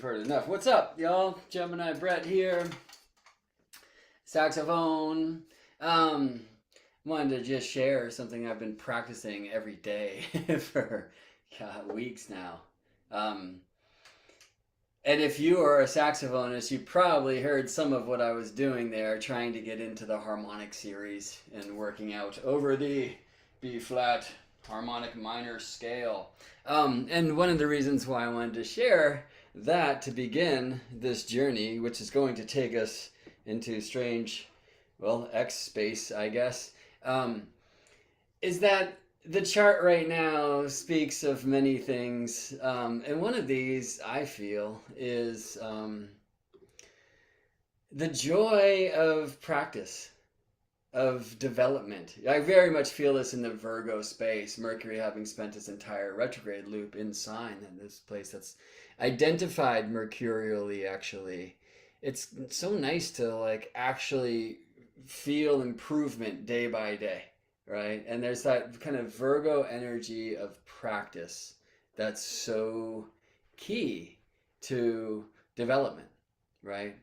we've heard enough. What's up, y'all? Gemini Brett here. Saxophone. Wanted to just share something I've been practicing every day for weeks now. And if you are a saxophonist, you probably heard some of what I was doing there, trying to get into the harmonic series and working out over the B flat harmonic minor scale. And one of the reasons why I wanted to share that to begin this journey, which is going to take us into strange, X space, I guess, is that the chart right now speaks of many things. And one of these, I feel, is the joy of practice, of development. I very much feel this in the Virgo space, Mercury having spent its entire retrograde loop in sign, and this place that's identified mercurially, actually. It's so nice to actually feel improvement day by day, right? And there's that kind of Virgo energy of practice that's so key to development, right?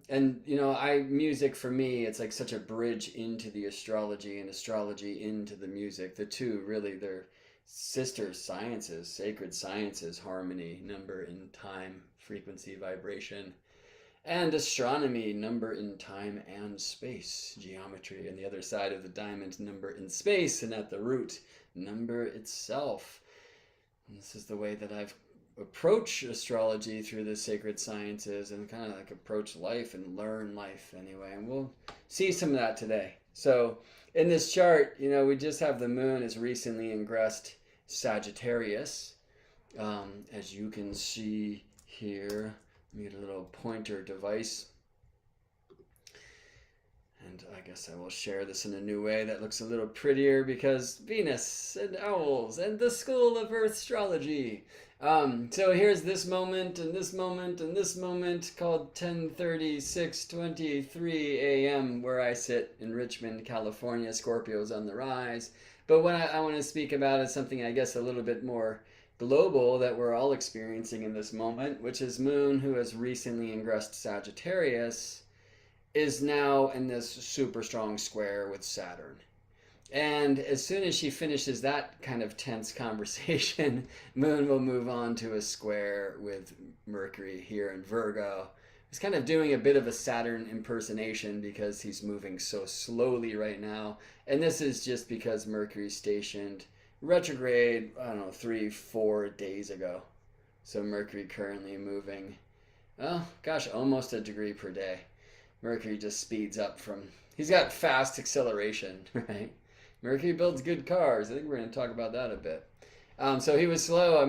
And music for me, it's like such a bridge into the astrology and astrology into the music. The two really, they're sister sciences, sacred sciences: harmony, number in time, frequency, vibration, and astronomy, number in time and space, geometry, and the other side of the diamond, number in space, and at the root, number itself. And this is the way that I've approach astrology through the sacred sciences, and kind of approach life and learn life anyway. And we'll see some of that today. So in this chart, we just have the moon is recently ingressed Sagittarius. As you can see here, let me get a little pointer device. And I guess I will share this in a new way that looks a little prettier, because Venus and owls and the school of Earth astrology. So here's this moment and this moment and this moment called 10:36:23 a.m. where I sit in Richmond, California. Scorpio's on the rise. But what I want to speak about is something, I guess, a little bit more global that we're all experiencing in this moment, which is Moon, who has recently ingressed Sagittarius, is now in this super strong square with Saturn. And as soon as she finishes that kind of tense conversation, Moon will move on to a square with Mercury here in Virgo. He's kind of doing a bit of a Saturn impersonation because he's moving so slowly right now. And this is just because Mercury stationed retrograde, 3-4 days ago. So Mercury currently moving, almost a degree per day. Mercury just speeds up he's got fast acceleration, right? Mercury builds good cars. I think we're going to talk about that a bit. So he was slow,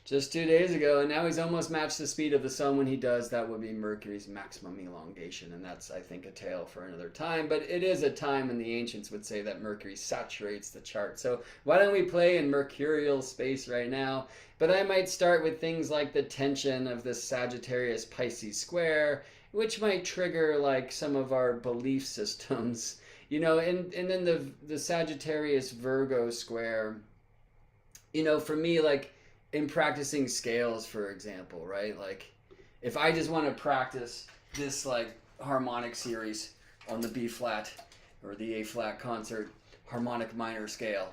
just 2 days ago, and now he's almost matched the speed of the sun. When he does, that would be Mercury's maximum elongation, and that's, I think, a tale for another time. But it is a time when the ancients would say that Mercury saturates the chart. So why don't we play in mercurial space right now? But I might start with things like the tension of the Sagittarius-Pisces square, which might trigger some of our belief systems. And then the Sagittarius Virgo square, for me, in practicing scales, for example, right? If I just want to practice this harmonic series on the B flat or the A flat concert harmonic minor scale,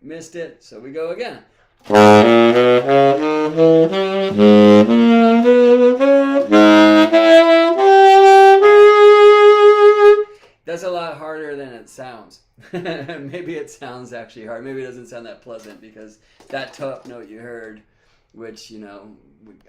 missed it, so we go again. That's a lot harder than it sounds. Maybe it sounds actually hard. Maybe it doesn't sound that pleasant, because that top note you heard, which,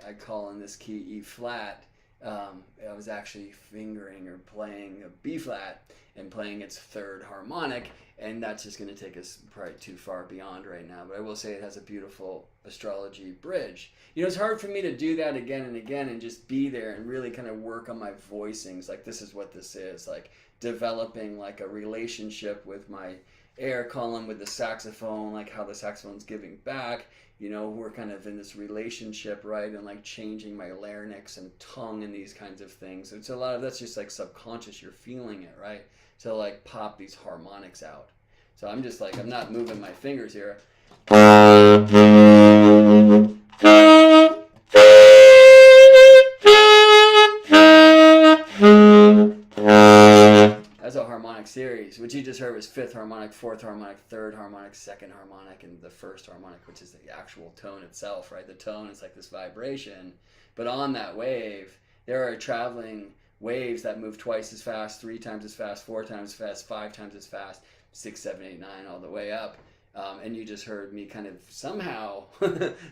I call in this key E flat, I was actually fingering or playing a B flat and playing its third harmonic, and that's just going to take us probably too far beyond right now. But I will say it has a beautiful astrology bridge. It's hard for me to do that again and again and just be there and really kind of work on my voicings. This is what this is, developing a relationship with my air column, with the saxophone, how the saxophone's giving back. We're kind of in this relationship, right? And changing my larynx and tongue and these kinds of things. And so a lot of that's just subconscious. You're feeling it, right? To pop these harmonics out. So I'm just like, I'm not moving my fingers here. That's a harmonic series. What you just heard was fifth harmonic, fourth harmonic, third harmonic, second harmonic, and the first harmonic, which is the actual tone itself, right? The tone is like this vibration. But on that wave, there are traveling waves that move twice as fast, three times as fast, four times as fast, five times as fast, six, seven, eight, nine, all the way up. And you just heard me kind of somehow,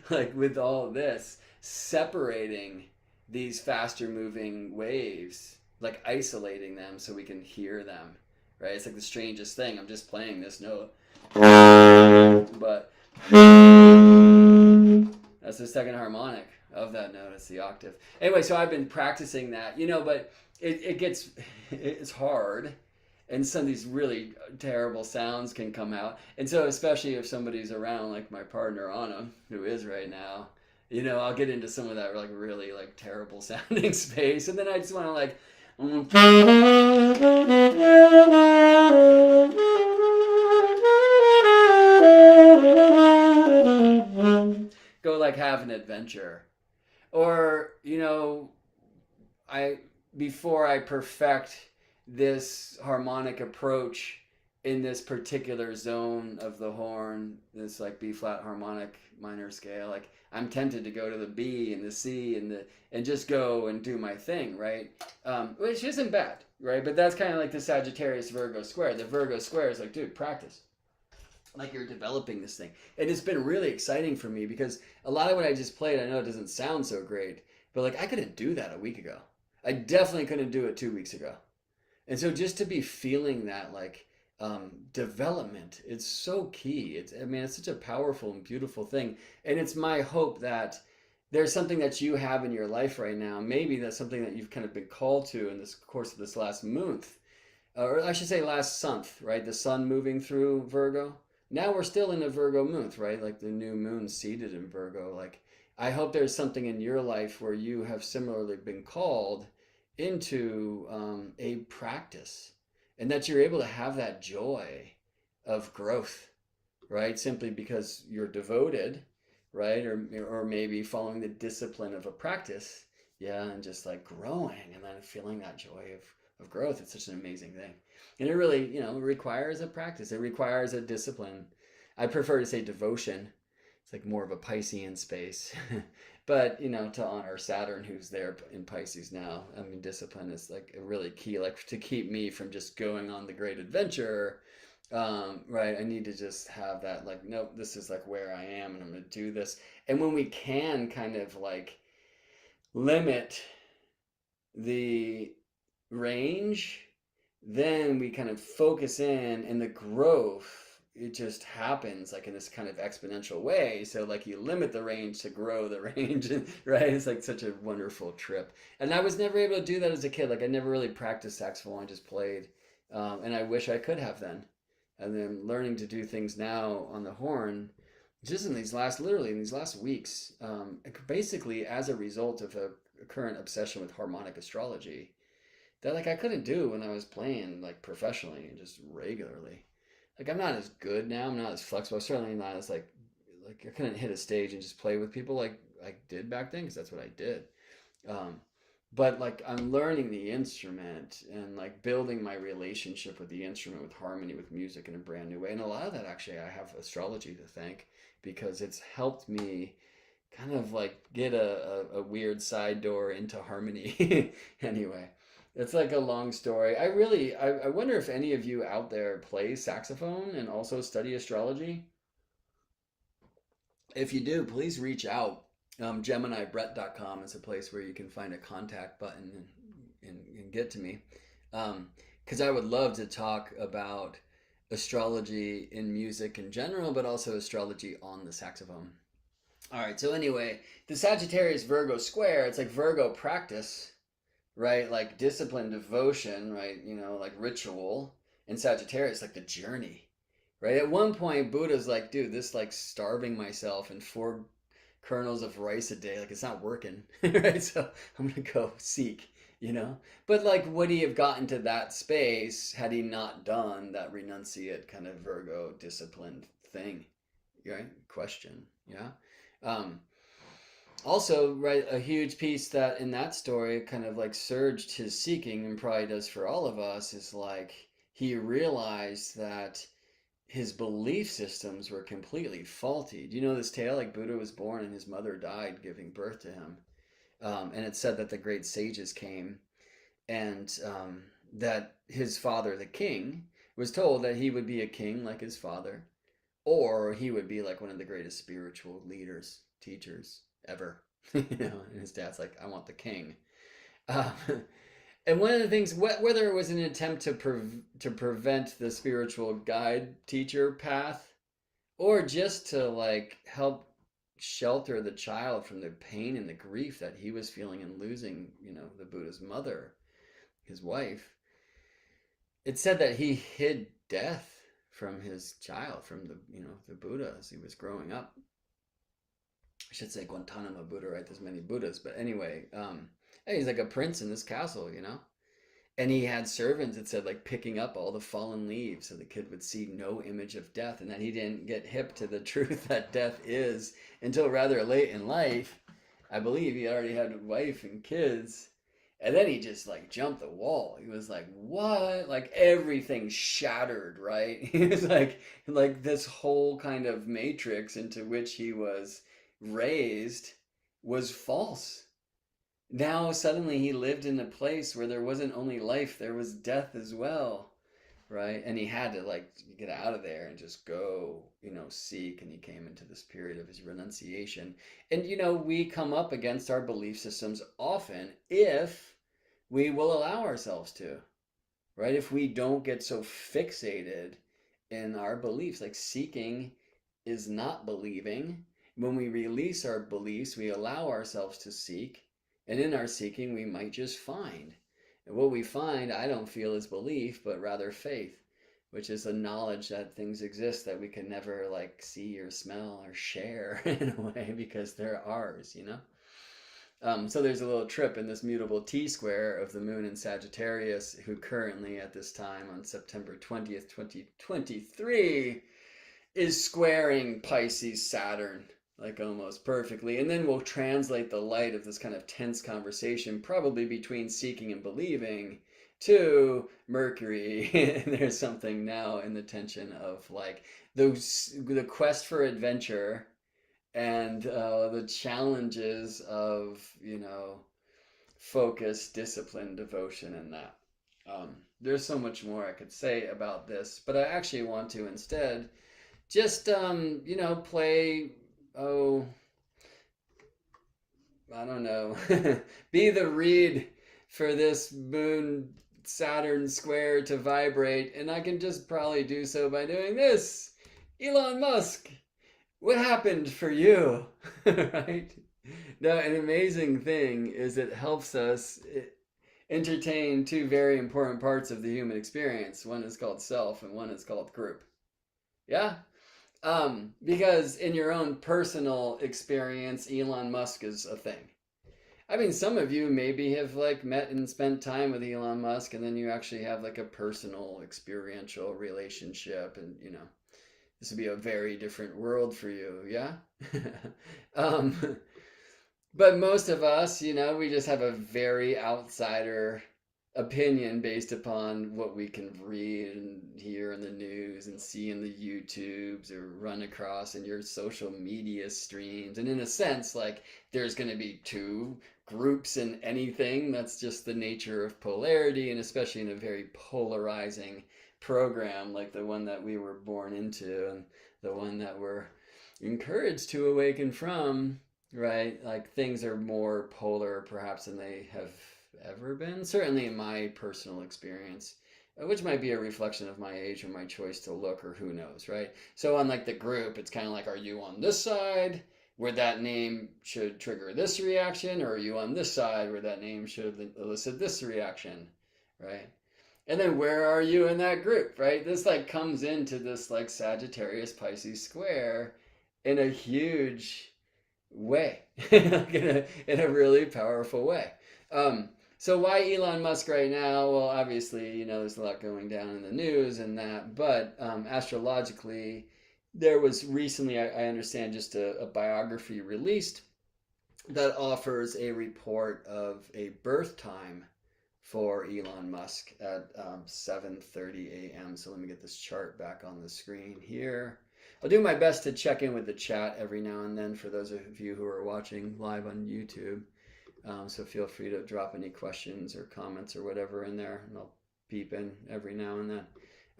like with all of this, separating these faster moving waves, like isolating them so we can hear them, right? It's like the strangest thing. I'm just playing this note, but that's the second harmonic of that note. It's the octave. Anyway, so I've been practicing that, but it's hard, and some of these really terrible sounds can come out. And so, especially if somebody's around, like my partner Anna, who is right now, I'll get into some of that like really like terrible sounding space, and then I just want to like go like have an adventure, or I before I perfect this harmonic approach in this particular zone of the horn, this like B flat harmonic minor scale, like I'm tempted to go to the B and the C and just go and do my thing, right? Which isn't bad, right? But that's kind of like the Sagittarius Virgo square. The Virgo square is like, dude, practice. Like you're developing this thing. And it's been really exciting for me because a lot of what I just played, I know it doesn't sound so great, but like I couldn't do that a week ago. I definitely couldn't do it 2 weeks ago. And so just to be feeling that like development, it's so key. It's such a powerful and beautiful thing. And it's my hope that there's something that you have in your life right now. Maybe that's something that you've kind of been called to in this course of this last month, or I should say last month, right? The sun moving through Virgo. Now we're still in a Virgo month, right? Like the new moon seated in Virgo. Like I hope there's something in your life where you have similarly been called into a practice, and that you're able to have that joy of growth, right? Simply because you're devoted, right? Or maybe following the discipline of a practice, yeah, and just like growing and then feeling that joy of growth. It's such an amazing thing. And it really, requires a practice. It requires a discipline. I prefer to say devotion. It's like more of a Piscean space. But, to honor Saturn, who's there in Pisces now, I mean, discipline is like a really key, like to keep me from just going on the great adventure. Right. I need to just have that, like, nope, this is like where I am and I'm going to do this. And when we can kind of like limit the range, then we kind of focus in, and the growth, it just happens like in this kind of exponential way. So like you limit the range to grow the range, right? It's like such a wonderful trip. And I was never able to do that as a kid. Like I never really practiced saxophone. I just played, and I wish I could have then. And then learning to do things now on the horn, just literally in these last weeks, basically as a result of a current obsession with harmonic astrology that like I couldn't do when I was playing like professionally and just regularly. Like I'm not as good now. I'm not as flexible. I'm certainly not as like I couldn't hit a stage and just play with people like I did back then because that's what I did. Um, but like I'm learning the instrument and like building my relationship with the instrument, with harmony, with music in a brand new way. And a lot of that actually I have astrology to thank, because it's helped me kind of like get a weird side door into harmony. Anyway, it's like a long story. I wonder if any of you out there play saxophone and also study astrology. If you do, please reach out. GeminiBrett.com is a place where you can find a contact button and get to me. Because I would love to talk about astrology in music in general, but also astrology on the saxophone. All right, so anyway, the Sagittarius Virgo square, it's like Virgo practice, right? Like discipline, devotion, right? Like ritual. And Sagittarius, like the journey, right? At one point, Buddha's like, dude, this like starving myself and 4 kernels of rice a day, like it's not working, right? So I'm gonna go seek you know? But like, would he have gotten to that space had he not done that renunciate kind of Virgo disciplined thing? Right? Question. Yeah. Um, Also, right, a huge piece that in that story kind of like surged his seeking and probably does for all of us is like he realized that his belief systems were completely faulty. Do you know this tale? Like Buddha was born and his mother died giving birth to him. And it said that the great sages came and that his father, the king, was told that he would be a king like his father, or he would be like one of the greatest spiritual leaders, teachers ever. And his dad's like, I want the king. Um, and one of the things, whether it was an attempt to prevent the spiritual guide teacher path, or just to like help shelter the child from the pain and the grief that he was feeling in losing, the Buddha's mother, his wife, it said that he hid death from his child, from the Buddha as he was growing up. I should say Guantanamo Buddha, right? There's many Buddhas, but anyway, hey, he's like a prince in this castle. And he had servants that said like picking up all the fallen leaves so the kid would see no image of death, and that he didn't get hip to the truth that death is until rather late in life. I believe he already had a wife and kids. And then he just like jumped the wall. He was like, "What?" Like everything shattered, right? He was like this whole kind of matrix into which he was raised was false. Now suddenly he lived in a place where there wasn't only life, there was death as well, right? And he had to like get out of there and just go, seek. And he came into this period of his renunciation. And we come up against our belief systems often if we will allow ourselves to, right? If we don't get so fixated in our beliefs, like seeking is not believing. When we release our beliefs, we allow ourselves to seek, and in our seeking, we might just find. And what we find, I don't feel is belief, but rather faith, which is the knowledge that things exist that we can never like see or smell or share in a way because they're ours. So there's a little trip in this mutable T-square of the moon in Sagittarius, who currently at this time on September 20th, 2023, is squaring Pisces Saturn like almost perfectly. And then we'll translate the light of this kind of tense conversation, probably between seeking and believing, to Mercury. And there's something now in the tension of like the quest for adventure and the challenges of focus, discipline, devotion, and that. There's so much more I could say about this, but I actually want to instead just play, oh, I don't know, be the reed for this moon Saturn square to vibrate, and I can just probably do so by doing this. Elon Musk, what happened for you? Right? Now, an amazing thing is it helps us entertain two very important parts of the human experience. One is called self, and one is called group. Yeah? Because in your own personal experience, Elon Musk is a thing. I mean, some of you maybe have like met and spent time with Elon Musk, and then you actually have like a personal, experiential relationship, and this would be a very different world for you, yeah? um, but most of us, we just have a very outsider opinion based upon what we can read and hear in the news and see in the YouTubes or run across in your social media streams. And in a sense, like there's going to be two groups in anything. That's just the nature of polarity, and especially in a very polarizing program like the one that we were born into and the one that we're encouraged to awaken from, right? Like things are more polar perhaps than they have ever been, certainly in my personal experience, which might be a reflection of my age or my choice to look, or who knows, right? So on like the group, it's kind of like, are you on this side where that name should trigger this reaction, or are you on this side where that name should elicit this reaction, right? And then where are you in that group, right? This like comes into this like Sagittarius Pisces square in a huge way, like in a really powerful way. So why Elon Musk right now? Well, obviously, there's a lot going down in the news and that, but astrologically, there was recently, I understand, just a biography released that offers a report of a birth time for Elon Musk at 7:30 a.m. So let me get this chart back on the screen here. I'll do my best to check in with the chat every now and then for those of you who are watching live on YouTube. So feel free to drop any questions or comments or whatever in there, and I'll peep in every now and then.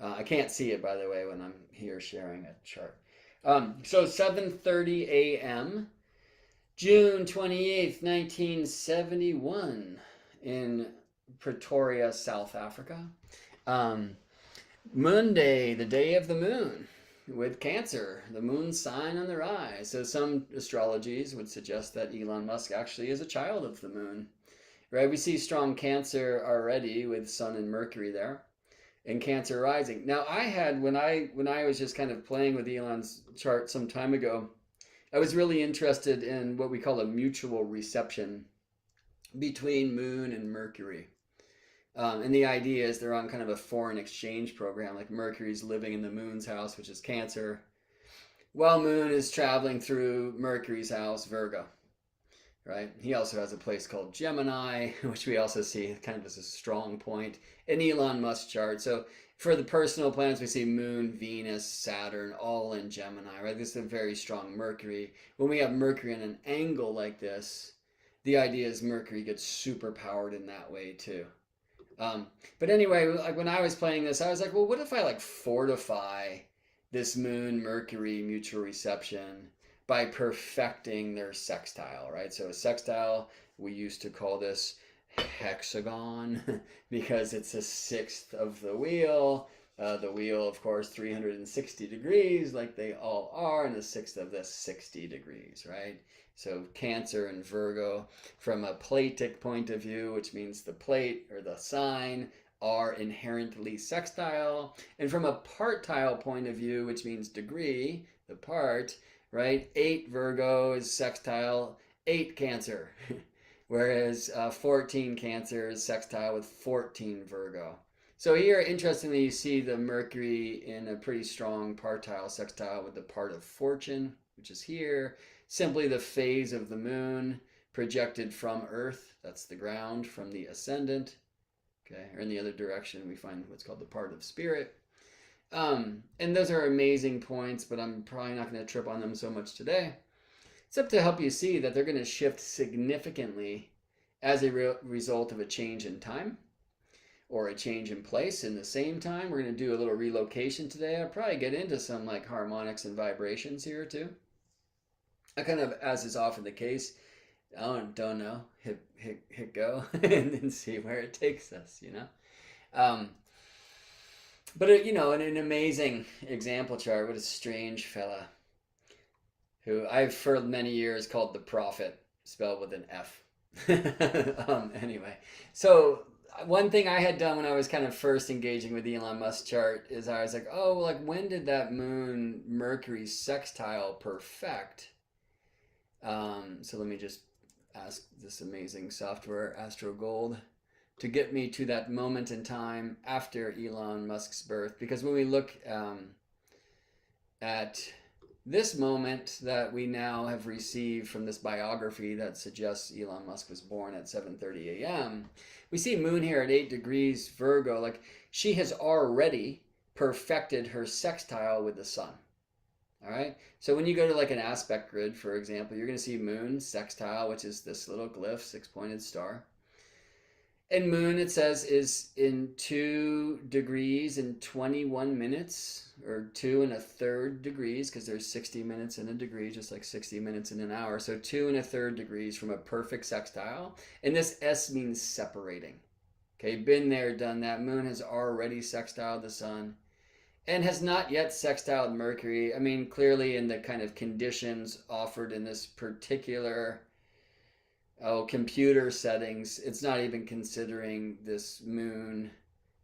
I can't see it, by the way, when I'm here sharing a chart. So 7:30 a.m. June 28th, 1971, in Pretoria, South Africa. Monday, the day of the moon, with Cancer, the moon sign on the rise. So some astrologies would suggest that Elon Musk actually is a child of the moon. Right? We see strong Cancer already with Sun and Mercury there, and Cancer rising. Now, I had when I was just kind of playing with Elon's chart some time ago, I was really interested in what we call a mutual reception between Moon and Mercury. And the idea is they're on kind of a foreign exchange program. Like Mercury's living in the Moon's house, which is Cancer, while Moon is traveling through Mercury's house, Virgo. Right? He also has a place called Gemini, which we also see kind of as a strong point in Elon Musk's chart. So for the personal planets, we see Moon, Venus, Saturn, all in Gemini, right? This is a very strong Mercury. When we have Mercury in an angle like this, the idea is Mercury gets super powered in that way too. But anyway, like when I was playing this, I was like, well, what if I like fortify this Moon Mercury mutual reception by perfecting their sextile, right? So a sextile, we used to call this hexagon because it's a sixth of the wheel. The wheel, of course, 360 degrees, like they all are, and a sixth of this 60 degrees, right? So Cancer and Virgo, from a platic point of view, which means the plate or the sign, are inherently sextile. And from a partile point of view, which means degree, the part, right? 8 Virgo is sextile, 8 Cancer. Whereas 14 Cancer is sextile with 14 Virgo. So here, interestingly, you see the Mercury in a pretty strong partile sextile with the part of fortune, which is here. Simply the phase of the moon projected from Earth, that's the ground, from the ascendant. Okay, or in the other direction, we find what's called the part of spirit. And those are amazing points, but I'm probably not going to trip on them so much today. Except to help you see that they're going to shift significantly as a result of a change in time or a change in place in the same time. We're going to do a little relocation today. I'll probably get into some like harmonics and vibrations here too. I kind of, as is often the case, I don't know, hit go and then see where it takes us, But, an amazing example chart. What a strange fella who I've for many years called the Prophet, spelled with an F. Anyway, so one thing I had done when I was kind of first engaging with the Elon Musk chart is I was like, oh, like when did that moon Mercury sextile perfect? So let me just ask this amazing software, Astro Gold, to get me to that moment in time after Elon Musk's birth. Because when we look at this moment that we now have received from this biography that suggests Elon Musk was born at 7:30 a.m., we see Moon here at 8 degrees Virgo. Like she has already perfected her sextile with the sun. All right. So when you go to like an aspect grid, for example, you're going to see Moon sextile, which is this little glyph, 6-pointed star. And Moon, it says, is in 2 degrees and 21 minutes, or 2 1/3 degrees, because there's 60 minutes in a degree, just like 60 minutes in an hour. So 2 1/3 degrees from a perfect sextile. And this S means separating. Okay, been there, done that. Moon has already sextiled the sun and has not yet sextiled Mercury. I mean, clearly in the kind of conditions offered in this particular computer settings, it's not even considering this Moon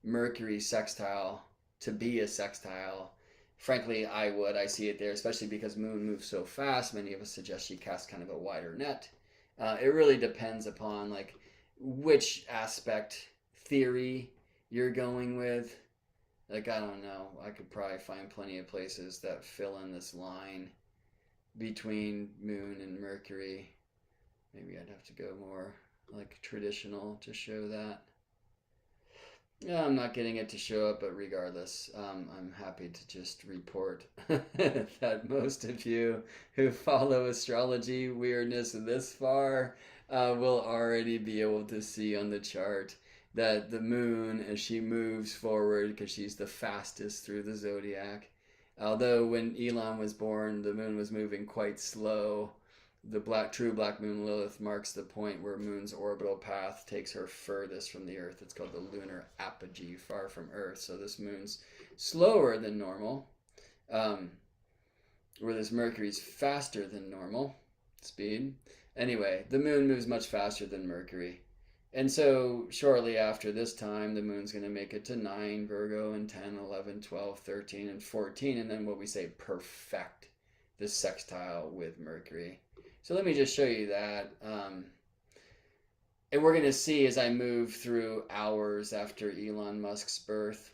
Mercury sextile to be a sextile. Frankly, I see it there, especially because Moon moves so fast. Many of us suggest she casts kind of a wider net. It really depends upon like which aspect theory you're going with. Like, I don't know. I could probably find plenty of places that fill in this line between Moon and Mercury. Maybe I'd have to go more like traditional to show that. Yeah, I'm not getting it to show up, but regardless, I'm happy to just report that most of you who follow astrology weirdness this far will already be able to see on the chart that the moon, as she moves forward, because she's the fastest through the zodiac, although when Elon was born, the moon was moving quite slow. The true black moon Lilith marks the point where Moon's orbital path takes her furthest from the Earth. It's called the lunar apogee, far from Earth. So this moon's slower than normal, where this Mercury's faster than normal speed. Anyway, the moon moves much faster than Mercury. And so shortly after this time, the moon's going to make it to 9 Virgo and 10, 11, 12, 13, and 14. And then what we say perfect the sextile with Mercury. So let me just show you that. And we're going to see as I move through hours after Elon Musk's birth,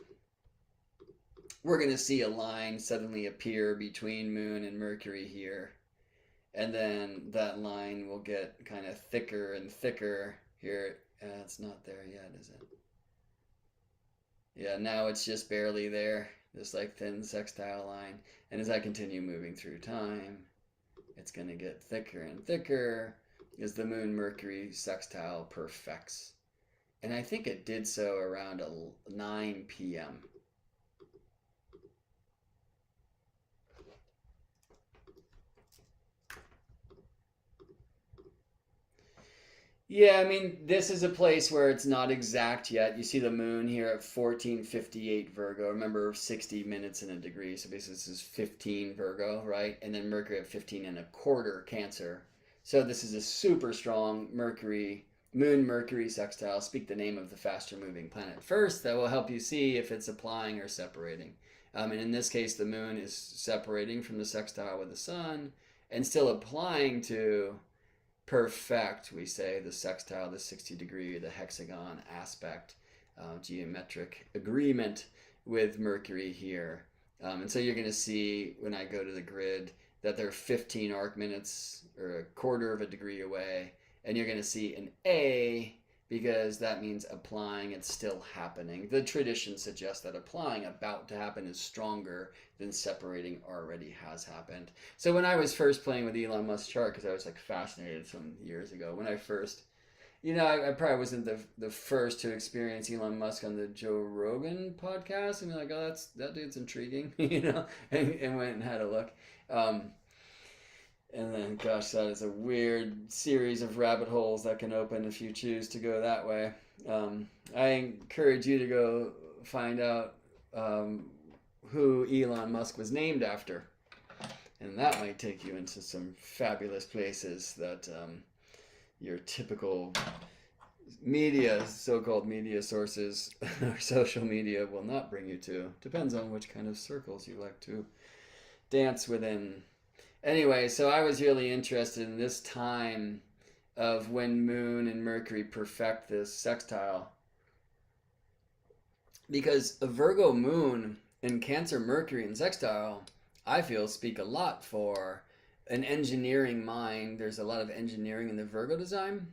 we're going to see a line suddenly appear between Moon and Mercury here. And then that line will get kind of thicker and thicker here. It's not there yet, is it? Yeah, now it's just barely there. This like thin sextile line. And as I continue moving through time, it's going to get thicker and thicker as the Moon Mercury sextile perfects. And I think it did so around 9 p.m. Yeah, I mean, this is a place where it's not exact yet. You see the moon here at 14:58 Virgo. Remember, 60 minutes in a degree. So basically, this is 15 Virgo, right? And then Mercury at 15 and a quarter Cancer. So this is a super strong Moon Mercury sextile. Speak the name of the faster moving planet first. That will help you see if it's applying or separating. And in this case, the moon is separating from the sextile with the sun and still applying to perfect, we say, the sextile, the 60-degree, the hexagon aspect, geometric agreement with Mercury here. And so you're going to see when I go to the grid that they're 15 arc minutes or a quarter of a degree away. And you're going to see an A because that means applying, it's still happening. The tradition suggests that applying about to happen is stronger than separating already has happened. So when I was first playing with Elon Musk's chart, because I was like fascinated some years ago, when I first, I probably wasn't the first to experience Elon Musk on the Joe Rogan podcast and be like, oh, that dude's intriguing, and went and had a look. And then, gosh, that is a weird series of rabbit holes that can open if you choose to go that way. I encourage you to go find out who Elon Musk was named after. And that might take you into some fabulous places that your typical media, so-called media sources, or social media will not bring you to. Depends on which kind of circles you like to dance within. Anyway, so I was really interested in this time of when Moon and Mercury perfect this sextile. Because a Virgo Moon and Cancer Mercury and sextile, I feel, speak a lot for an engineering mind. There's a lot of engineering in the Virgo design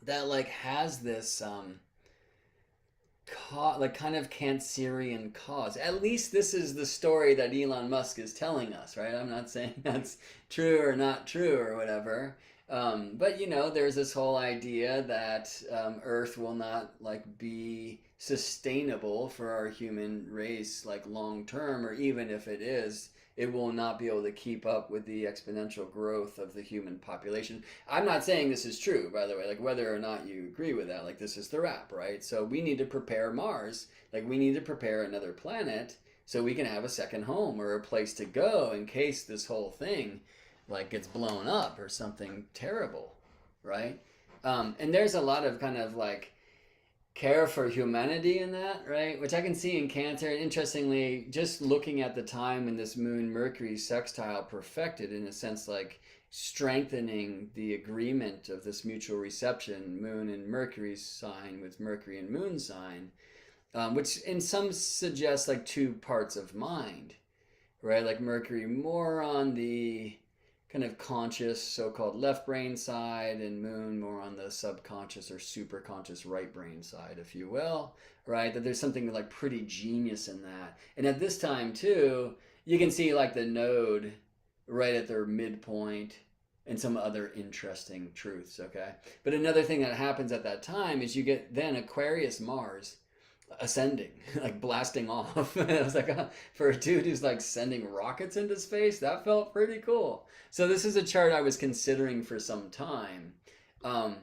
that like has this kind of Cancerian cause. At least this is the story that Elon Musk is telling us, right? I'm not saying that's true or not true or whatever. But there's this whole idea that Earth will not like be sustainable for our human race like long term, or even if it is, it will not be able to keep up with the exponential growth of the human population. I'm not saying this is true, by the way, like whether or not you agree with that, like this is the wrap, right? So we need to prepare Mars, like we need to prepare another planet so we can have a second home or a place to go in case this whole thing like gets blown up or something terrible, right? And there's a lot of kind of like care for humanity in that, right? Which I can see in Cancer. And interestingly, just looking at the time when this Moon Mercury sextile perfected, in a sense, like strengthening the agreement of this mutual reception, Moon and Mercury sign with Mercury and Moon sign, which in some suggests like two parts of mind, right? Like Mercury more on the kind of conscious, so-called left brain side, and Moon more on the subconscious or superconscious right brain side, if you will, right? That there's something like pretty genius in that. And at this time too, you can see like the node right at their midpoint and some other interesting truths, okay? But another thing that happens at that time is you get then Aquarius Mars ascending, like blasting off. And I was like, for a dude who's like sending rockets into space, that felt pretty cool. So this is a chart I was considering for some time, um,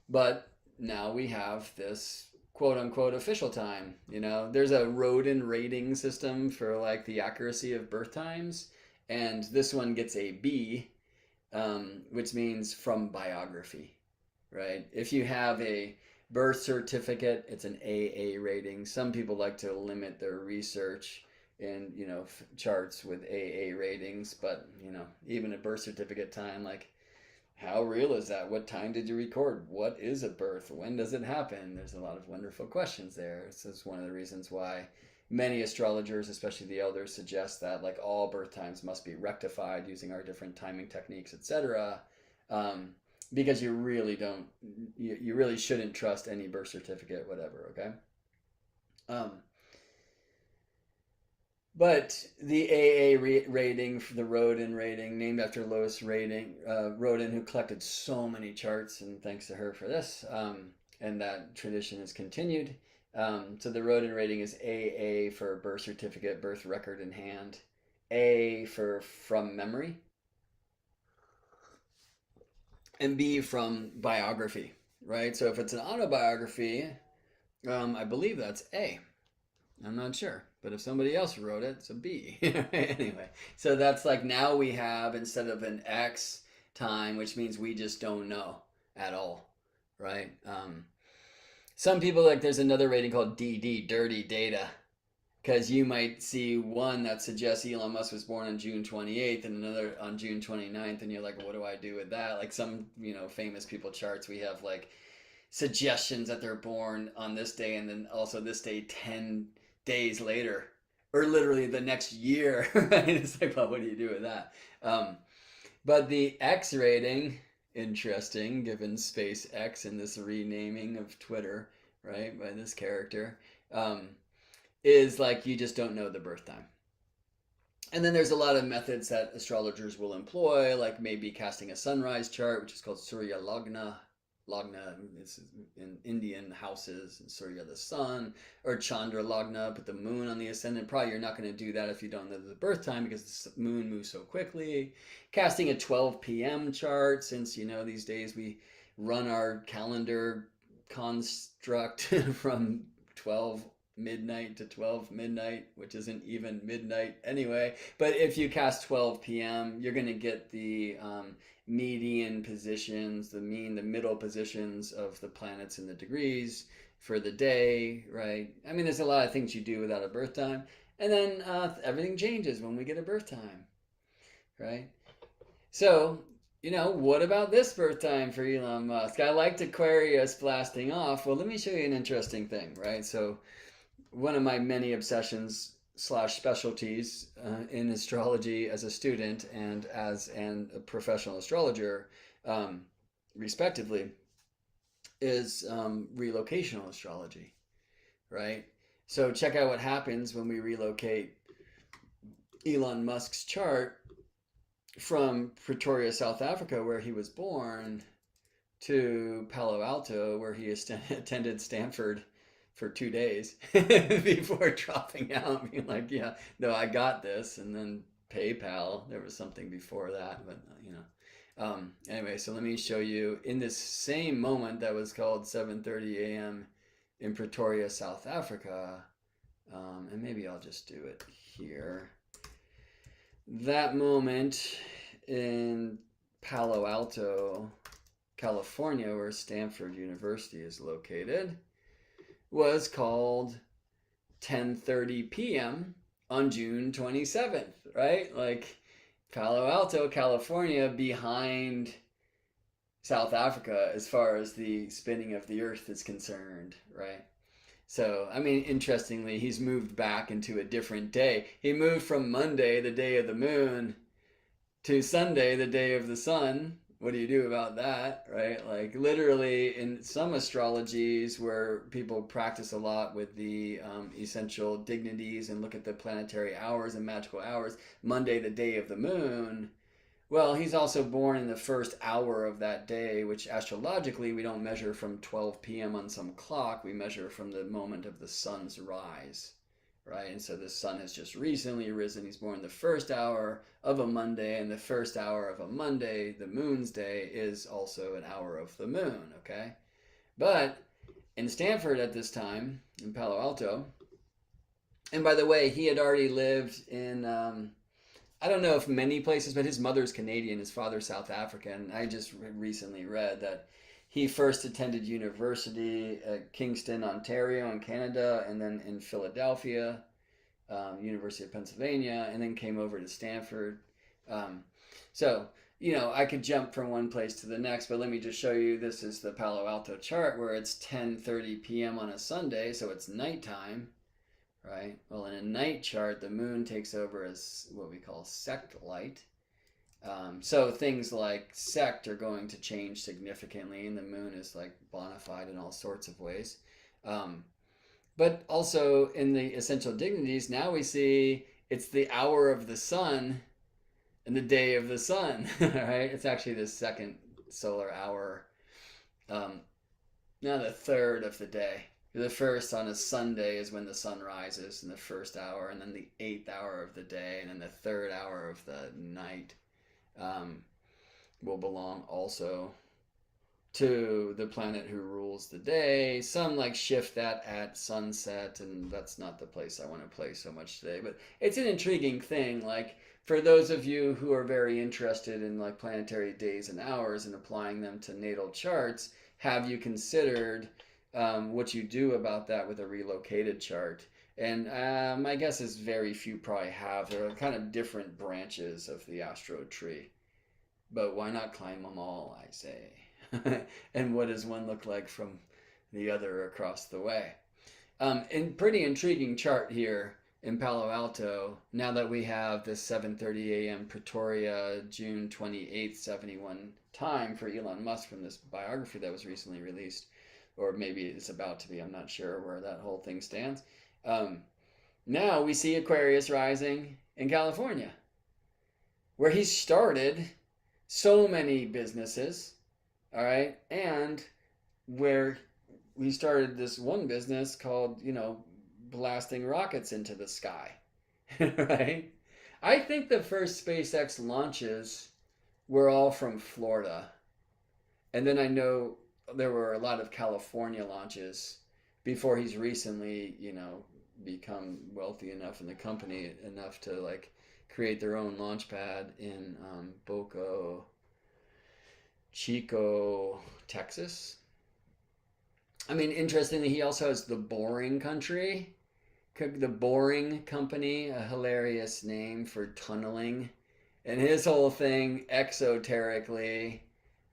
but now we have this quote unquote official time. You know, there's a Rodin rating system for like the accuracy of birth times, and this one gets a B, which means from biography, right? If you have a birth certificate, it's an AA rating. Some people like to limit their research in, charts with AA ratings, but, even a birth certificate time, like, how real is that? What time did you record? What is a birth? When does it happen? There's a lot of wonderful questions there. This is one of the reasons why many astrologers, especially the elders, suggest that like all birth times must be rectified using our different timing techniques, etc. Um, because you really don't, you really shouldn't trust any birth certificate, whatever. Okay. Um, but the AA rating, for the Rodin rating, named after Lois Rodin, who collected so many charts, and thanks to her for this, and that tradition has continued. So the Rodin rating is AA for birth certificate, birth record in hand, A for from memory, and B from biography, right? So if it's an autobiography, I believe that's A. I'm not sure, but if somebody else wrote it, it's a B. Anyway, so that's like now we have, instead of an X time, which means we just don't know at all, right? Some people, like, there's another rating called DD, dirty data, because you might see one that suggests Elon Musk was born on June 28th and another on June 29th, and you're like, what do I do with that? Like some, famous people charts, we have like suggestions that they're born on this day and then also this day 10 days later, or literally the next year, right? It's like, well, what do you do with that? But the X rating, interesting, given SpaceX and this renaming of Twitter, right, by this character, is like you just don't know the birth time. And then there's a lot of methods that astrologers will employ, like maybe casting a sunrise chart, which is called Surya Lagna. Lagna is in Indian houses, and Surya the sun, or Chandra Lagna, put the moon on the ascendant. Probably you're not going to do that if you don't know the birth time because the moon moves so quickly. Casting a 12 p.m. chart, since these days we run our calendar construct from 12 midnight to 12 midnight, which isn't even midnight anyway. But if you cast 12 p.m., you're going to get the median positions, the middle positions of the planets in the degrees for the day, right? I mean, there's a lot of things you do without a birth time. And then everything changes when we get a birth time, right? So, what about this birth time for Elon Musk? I liked Aquarius blasting off. Well, let me show you an interesting thing, right? So, one of my many obsessions slash specialties in astrology as a student and as a professional astrologer, respectively, is relocational astrology, right? So check out what happens when we relocate Elon Musk's chart from Pretoria, South Africa, where he was born, to Palo Alto, where he attended Stanford for 2 days before dropping out, being like, yeah, no, I got this. And then PayPal, there was something before that, but anyway, so let me show you in this same moment that was called 7:30 a.m. in Pretoria, South Africa. And maybe I'll just do it here. That moment in Palo Alto, California, where Stanford University is located. was called 10:30 p.m. on June 27th, right? Like Palo Alto, California, behind South Africa as far as the spinning of the earth is concerned, right? So, I mean, interestingly, he's moved back into a different day. He moved from Monday, the day of the moon, to Sunday, the day of the sun. What do you do about that, right? Like, literally, in some astrologies where people practice a lot with the essential dignities and look at the planetary hours and magical hours, Monday, the day of the moon, well, he's also born in the first hour of that day, which astrologically we don't measure from 12 p.m. on some clock. We measure from the moment of the sun's rise, right? And so the sun has just recently risen. He's born the first hour of a Monday, and the first hour of a Monday, the moon's day, is also an hour of the moon, okay? But in Stanford at this time, in Palo Alto, and by the way, he had already lived in I don't know if many places, but his mother's Canadian, his father's South African. I just recently read that he first attended university at Kingston, Ontario, in Canada, and then in Philadelphia, University of Pennsylvania, and then came over to Stanford. Um, so, I could jump from one place to the next, but let me just show you. This is the Palo Alto chart where it's 10:30 p.m. on a Sunday, so it's nighttime, right? Well, in a night chart, the moon takes over as what we call sect light. So things like sect are going to change significantly, and the moon is like bona fide in all sorts of ways. But also in the essential dignities, now we see it's the hour of the sun and the day of the sun, right? It's actually the second solar hour, um, now the third of the day. The first on a Sunday is when the sun rises in the first hour, and then the eighth hour of the day, and then the third hour of the night um, will belong also to the planet who rules the day. Some like shift that at sunset, and that's not the place I want to play so much today. But it's an intriguing thing. Like for those of you who are very interested in like planetary days and hours and applying them to natal charts, have you considered what you do about that with a relocated chart? And my guess is very few probably have. There are kind of different branches of the astro tree, but why not climb them all, I say? And what does one look like from the other across the way? And pretty intriguing chart here in Palo Alto. Now that we have this 7:30 a.m. Pretoria, June 28th, 71 time for Elon Musk from this biography that was recently released, or maybe it's about to be. I'm not sure where that whole thing stands. Now we see Aquarius rising in California, where he started so many businesses, all right, and where we started this one business called, blasting rockets into the sky, right? I think the first SpaceX launches were all from Florida. And then I know there were a lot of California launches before he's recently, become wealthy enough in the company enough to like create their own launch pad in Boca Chico, Texas. I mean, interestingly, he also has the Boring Country, the Boring Company, a hilarious name for tunneling, and his whole thing exoterically,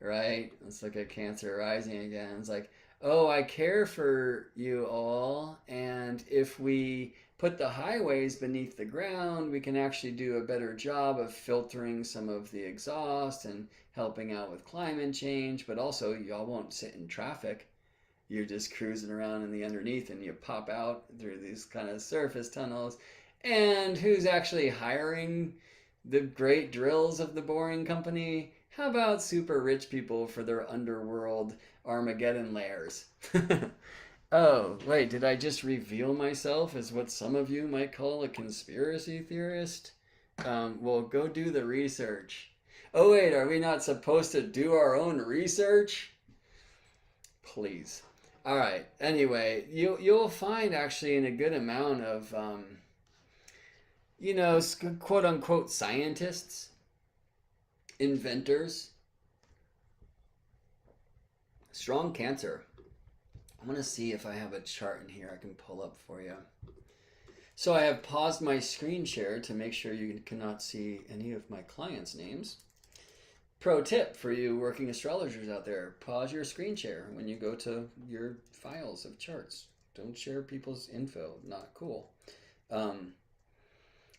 right? Let's look at Cancer rising again. It's like, oh, I care for you all, and if we put the highways beneath the ground, we can actually do a better job of filtering some of the exhaust and helping out with climate change, but also y'all won't sit in traffic. You're just cruising around in the underneath and you pop out through these kind of surface tunnels. And who's actually hiring the great drills of the Boring Company? How about super rich people for their underworld Armageddon lairs? Oh, wait, did I just reveal myself as what some of you might call a conspiracy theorist? Well, go do the research. Oh, wait, are we not supposed to do our own research? Please. All right. Anyway, you'll find actually in a good amount of quote unquote scientists, inventors, strong Cancer. I'm going to see if I have a chart in here I can pull up for you. So I have paused my screen share to make sure you cannot see any of my clients' names. Pro tip for you working astrologers out there: pause your screen share when you go to your files of charts. Don't share people's info. Not cool. Um,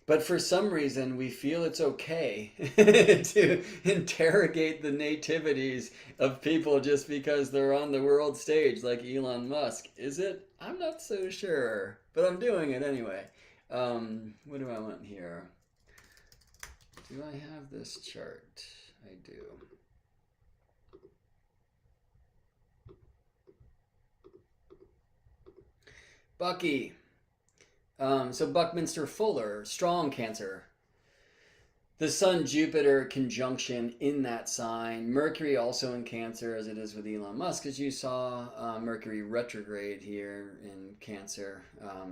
but for some reason, we feel it's okay to interrogate the nativities of people just because they're on the world stage, like Elon Musk. Is it? I'm not so sure, but I'm doing it anyway. What do I want here? Do I have this chart? I do. Bucky. So Buckminster Fuller, strong Cancer. The Sun Jupiter conjunction in that sign. Mercury also in Cancer, as it is with Elon Musk, as you saw. Mercury retrograde here in Cancer,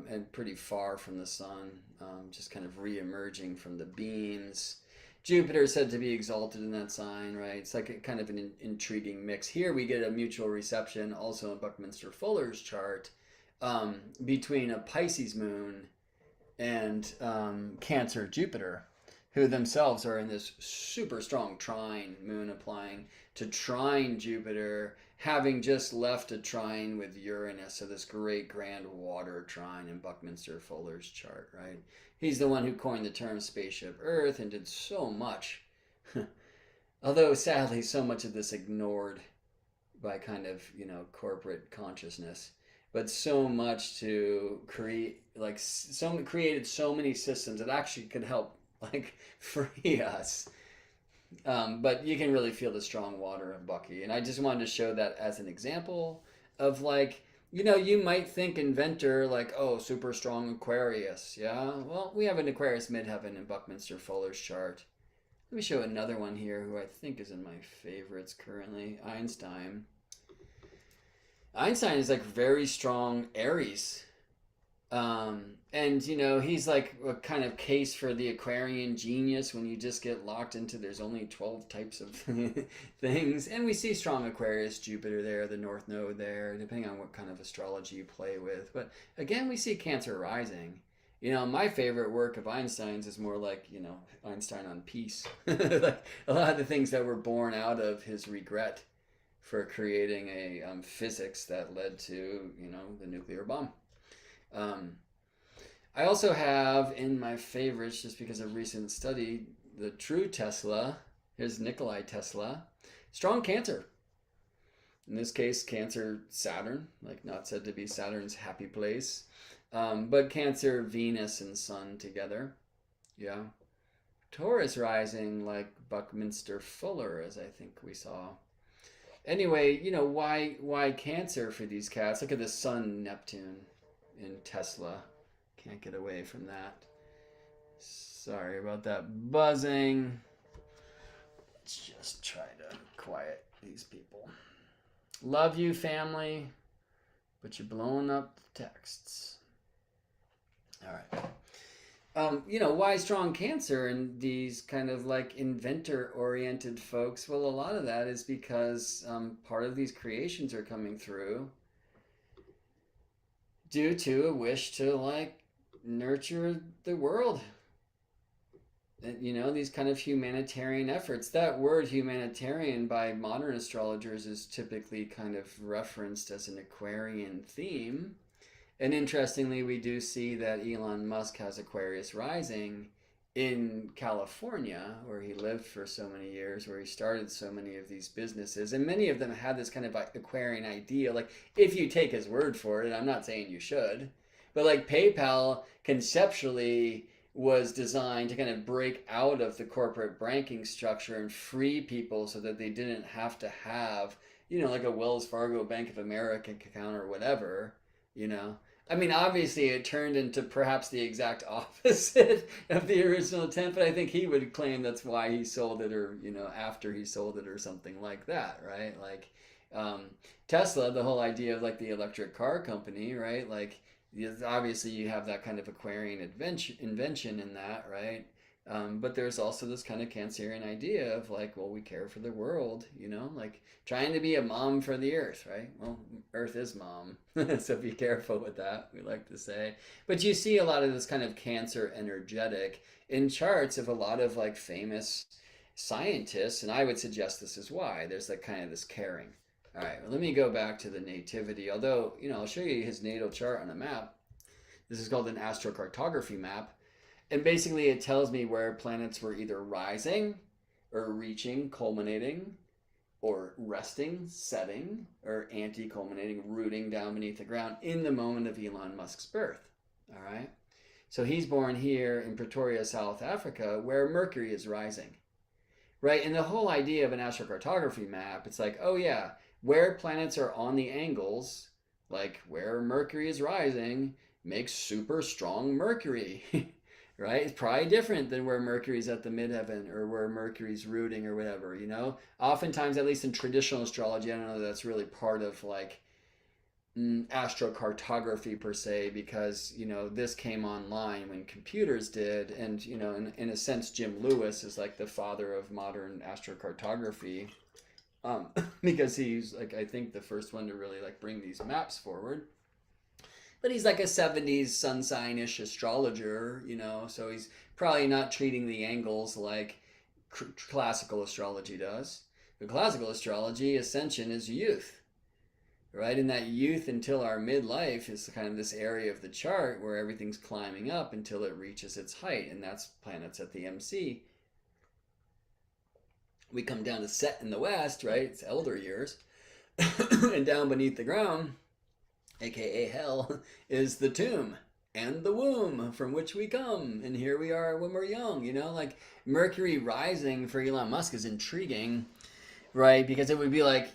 and pretty far from the Sun, just kind of re-emerging from the beams. Jupiter is said to be exalted in that sign, right? It's like a kind of an intriguing mix. Here we get a mutual reception, also in Buckminster Fuller's chart, between a Pisces moon and Cancer Jupiter, who themselves are in this super strong trine, moon applying to trine Jupiter, having just left a trine with Uranus, so this great grand water trine in Buckminster Fuller's chart, right? He's the one who coined the term spaceship Earth and did so much, although sadly so much of this ignored by kind of, corporate consciousness, but so much to create, like, created so many systems that actually could help, like, free us. But you can really feel the strong water of Bucky, and I just wanted to show that as an example of, like, you might think inventor, like, oh, super strong Aquarius. Yeah, well, we have an Aquarius midheaven in Buckminster Fuller's chart. Let me show another one here who I think is in my favorites currently. Einstein. Einstein is like very strong Aries. And he's like a kind of case for the Aquarian genius when you just get locked into there's only 12 types of things. And we see strong Aquarius Jupiter there, the North Node there, depending on what kind of astrology you play with. But again, we see Cancer rising. My favorite work of Einstein's is more like, Einstein on peace. Like a lot of the things that were born out of his regret for creating a physics that led to, the nuclear bomb. I also have in my favorites, just because of recent study, the true Tesla. Here's Nikolai Tesla. Strong Cancer. In this case, Cancer Saturn, like not said to be Saturn's happy place. But Cancer, Venus, and Sun together. Yeah. Taurus rising like Buckminster Fuller, as I think we saw. Anyway, why Cancer for these cats? Look at the Sun, Neptune in Tesla. Can't get away from that. Sorry about that buzzing. Let's just try to quiet these people. Love you, family, but you're blowing up the texts. All right. Why strong Cancer and these kind of like inventor-oriented folks? Well, a lot of that is because part of these creations are coming through due to a wish to like nurture the world. And, these kind of humanitarian efforts. That word humanitarian by modern astrologers is typically kind of referenced as an Aquarian theme. And interestingly, we do see that Elon Musk has Aquarius rising in California, where he lived for so many years, where he started so many of these businesses. And many of them had this kind of Aquarian idea, like, if you take his word for it, and I'm not saying you should, but like PayPal conceptually was designed to kind of break out of the corporate banking structure and free people so that they didn't have to have, like a Wells Fargo, Bank of America account or whatever, I mean, obviously it turned into perhaps the exact opposite of the original intent, but I think he would claim that's why he sold it, or, after he sold it or something like that, right? Like, Tesla, the whole idea of like the electric car company, right? Like, obviously you have that kind of Aquarian invention in that, right? But there's also this kind of Cancerian idea of like, well, we care for the world, like trying to be a mom for the earth, right? Well, earth is mom. So be careful with that, we like to say. But you see a lot of this kind of Cancer energetic in charts of a lot of like famous scientists, and I would suggest this is why. There's like kind of this caring. All right, well, let me go back to the nativity. Although, I'll show you his natal chart on a map. This is called an astrocartography map. And basically, it tells me where planets were either rising or reaching, culminating, or resting, setting, or anti-culminating, rooting down beneath the ground in the moment of Elon Musk's birth. All right? So he's born here in Pretoria, South Africa, where Mercury is rising. Right? And the whole idea of an astrocartography map, it's like, oh yeah, where planets are on the angles, like where Mercury is rising, makes super strong Mercury. Right? It's probably different than where Mercury's at the midheaven or where Mercury's rooting or whatever, Oftentimes, at least in traditional astrology, I don't know that that's really part of like astrocartography per se, because, this came online when computers did. And, in a sense, Jim Lewis is like the father of modern astrocartography, because he's like, I think the first one to really like bring these maps forward. But he's like a 70s sun sign-ish astrologer, so he's probably not treating the angles like classical astrology does. But classical astrology, ascension is youth, right? And that youth until our midlife is kind of this area of the chart where everything's climbing up until it reaches its height, and that's planets at the MC. We come down to Set in the west, right? It's elder years. And down beneath the ground, aka hell, is the tomb and the womb from which we come, and here we are when we're young. Like Mercury rising for Elon Musk is intriguing, right? Because it would be like,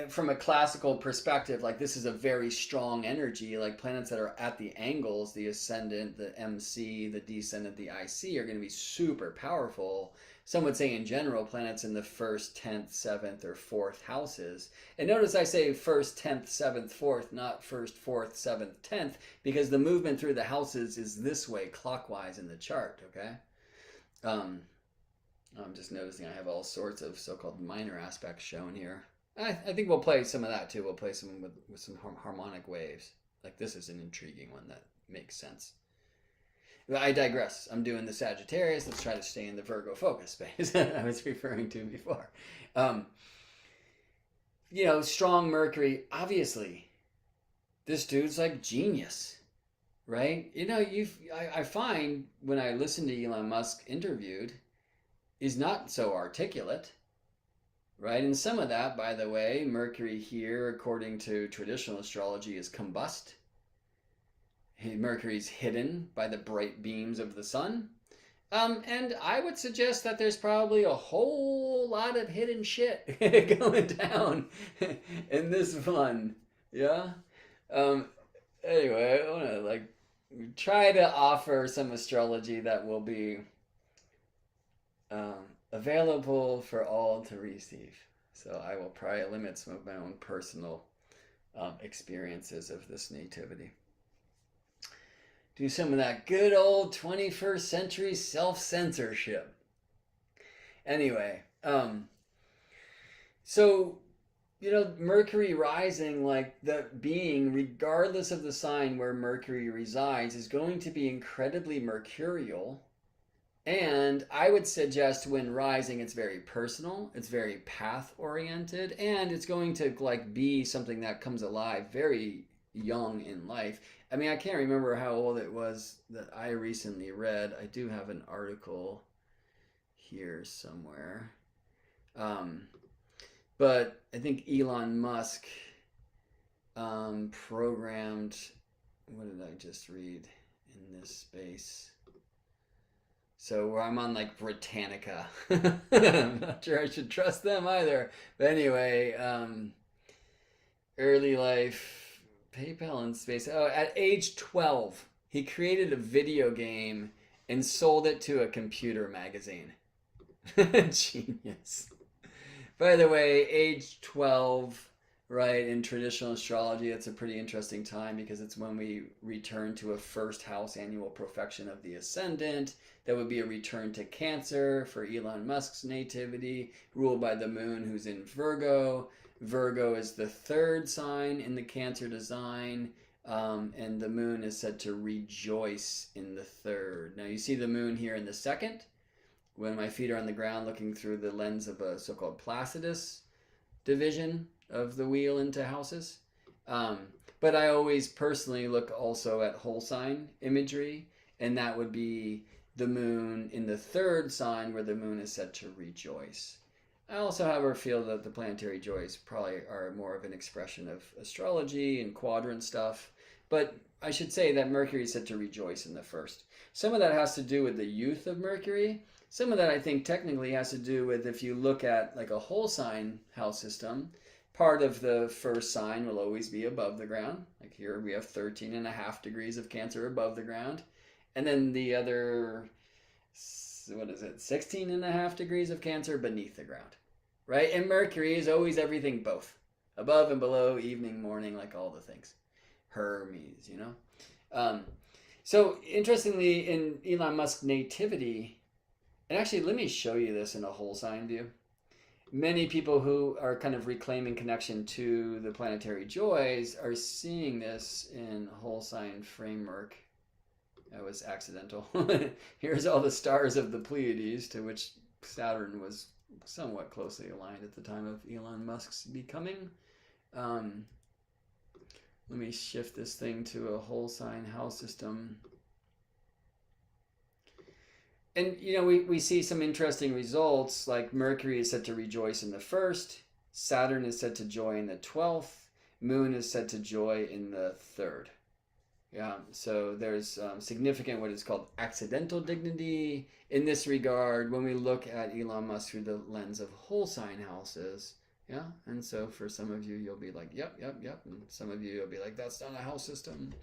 from a classical perspective, like this is a very strong energy. Like planets that are at the angles, the ascendant, the MC, the descendant, the IC, are going to be super powerful. Some would say in general, planets in the 1st, 10th, 7th, or 4th houses. And notice I say 1st, 10th, 7th, 4th, not 1st, 4th, 7th, 10th, because the movement through the houses is this way, clockwise in the chart, okay? I'm just noticing I have all sorts of so-called minor aspects shown here. I think we'll play some of that too. We'll play some with some harmonic waves. Like this is an intriguing one that makes sense. I digress. I'm doing the Sagittarius. Let's try to stay in the Virgo focus space I was referring to before. Strong Mercury. Obviously, this dude's like genius, right? I find when I listen to Elon Musk interviewed, he's not so articulate, right? And some of that, by the way, Mercury here, according to traditional astrology, is combust. Mercury's hidden by the bright beams of the sun. And I would suggest that there's probably a whole lot of hidden shit going down in this one. Yeah? Anyway, I want to try to offer some astrology that will be available for all to receive. So I will probably limit some of my own personal experiences of this nativity. Do some of that good old 21st century self-censorship. Anyway, so, Mercury rising, like the being, regardless of the sign where Mercury resides, is going to be incredibly mercurial. And I would suggest when rising, it's very personal, it's very path-oriented, and it's going to be something that comes alive very young in life. I mean, I can't remember how old it was that I recently read. I do have an article here somewhere. But I think Elon Musk programmed, what did I just read in this space? So I'm on Britannica. I'm not sure I should trust them either. But anyway, early life, PayPal in space. Oh, at age 12, he created a video game and sold it to a computer magazine. Genius. By the way, age 12, Right, in traditional astrology, it's a pretty interesting time because it's when we return to a first house annual profection of the ascendant. That would be a return to Cancer for Elon Musk's nativity, ruled by the moon, who's in Virgo. Virgo is the third sign in the Cancer design, and the moon is said to rejoice in the third. Now, you see the moon here in the second, when my feet are on the ground looking through the lens of a so called Placidus division of the wheel into houses. Um, but I always personally look also at whole sign imagery, and that would be the moon in the third sign where the moon is said to rejoice. I also, however, feel that the planetary joys probably are more of an expression of astrology and quadrant stuff. But I should say that Mercury is said to rejoice in the first. Some of that has to do with the youth of Mercury. Some of that I think technically has to do with if you look at like a whole sign house system, part of the first sign will always be above the ground. Like here we have 13.5 degrees of Cancer above the ground. And then the other, 16.5 degrees of Cancer beneath the ground. Right? And Mercury is always everything both. Above and below, evening, morning, like all the things. Hermes, you know? So interestingly, in Elon Musk's nativity, and actually let me show you this in a whole sign view. Many people who are kind of reclaiming connection to the planetary joys are seeing this in whole sign framework. That was accidental. Here's all the stars of the Pleiades, to which Saturn was somewhat closely aligned at the time of Elon Musk's becoming. Let me shift this thing to a whole sign house system. And, you know, we see some interesting results, like Mercury is said to rejoice in the first, Saturn is said to joy in the 12th, Moon is said to joy in the third. Yeah, so there's significant what is called accidental dignity in this regard when we look at Elon Musk through the lens of whole sign houses. Yeah, and so for some of you, you'll be like, yep. And some of you, you'll be like, that's not a house system.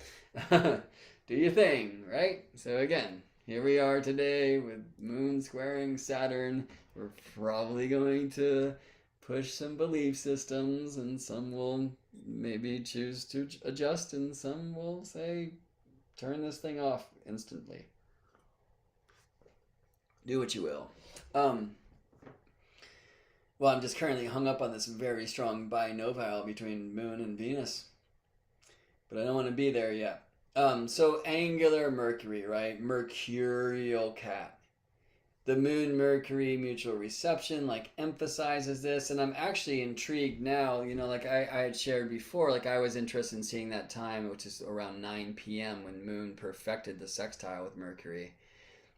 Do your thing, right? So again, here we are today with Moon squaring Saturn. We're probably going to push some belief systems, and some will maybe choose to adjust, and some will say, turn this thing off instantly. Do what you will. Well, I'm just currently hung up on this very strong binovile between Moon and Venus, but I don't want to be there yet. So angular Mercury, right? Mercurial cat. The Moon Mercury mutual reception like emphasizes this, and I'm actually intrigued now, you know, like I had shared before, like I was interested in seeing that time, which is around 9 p.m. when Moon perfected the sextile with Mercury.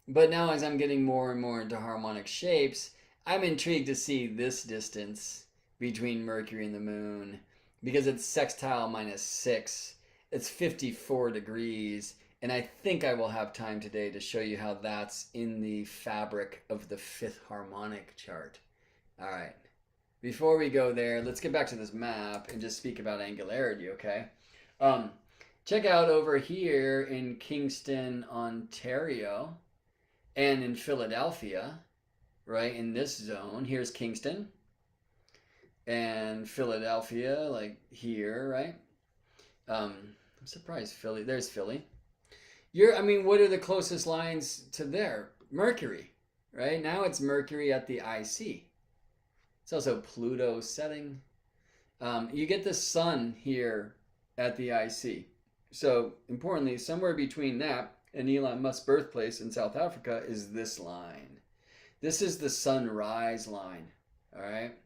But now as I'm getting more and more into harmonic shapes, I'm intrigued to see this distance between Mercury and the Moon, because it's sextile -6. It's 54 degrees. And I think I will have time today to show you how that's in the fabric of the fifth harmonic chart. All right. Before we go there, let's get back to this map and just speak about angularity, okay? Check out over here in Kingston, Ontario, and in Philadelphia, right, in this zone. Here's Kingston and Philadelphia, like here, right? I'm surprised Philly. There's Philly. What are the closest lines to there? Mercury, right? Now it's Mercury at the IC. It's also Pluto setting. You get the sun here at the IC. So importantly, somewhere between that and Elon Musk's birthplace in South Africa is this line. This is the sunrise line, all right?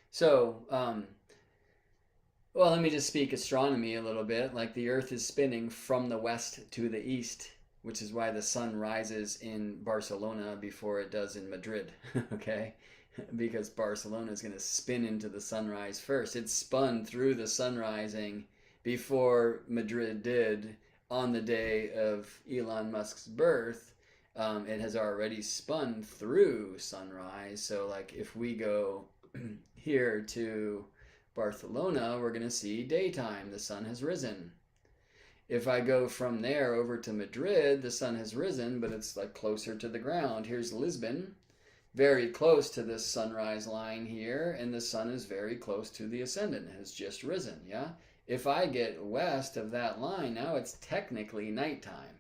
So, well, let me just speak astronomy a little bit. Like the Earth is spinning from the west to the east, which is why the sun rises in Barcelona before it does in Madrid, okay? Because Barcelona is going to spin into the sunrise first. It spun through the sun rising before Madrid did on the day of Elon Musk's birth. It has already spun through sunrise. So like if we go here to Barcelona, we're going to see daytime. The sun has risen. If I go from there over to Madrid, the sun has risen, but it's like closer to the ground. Here's Lisbon. very close to this sunrise line here, and the sun is very close to the ascendant, it has just risen, yeah? If I get west of that line, now it's technically nighttime.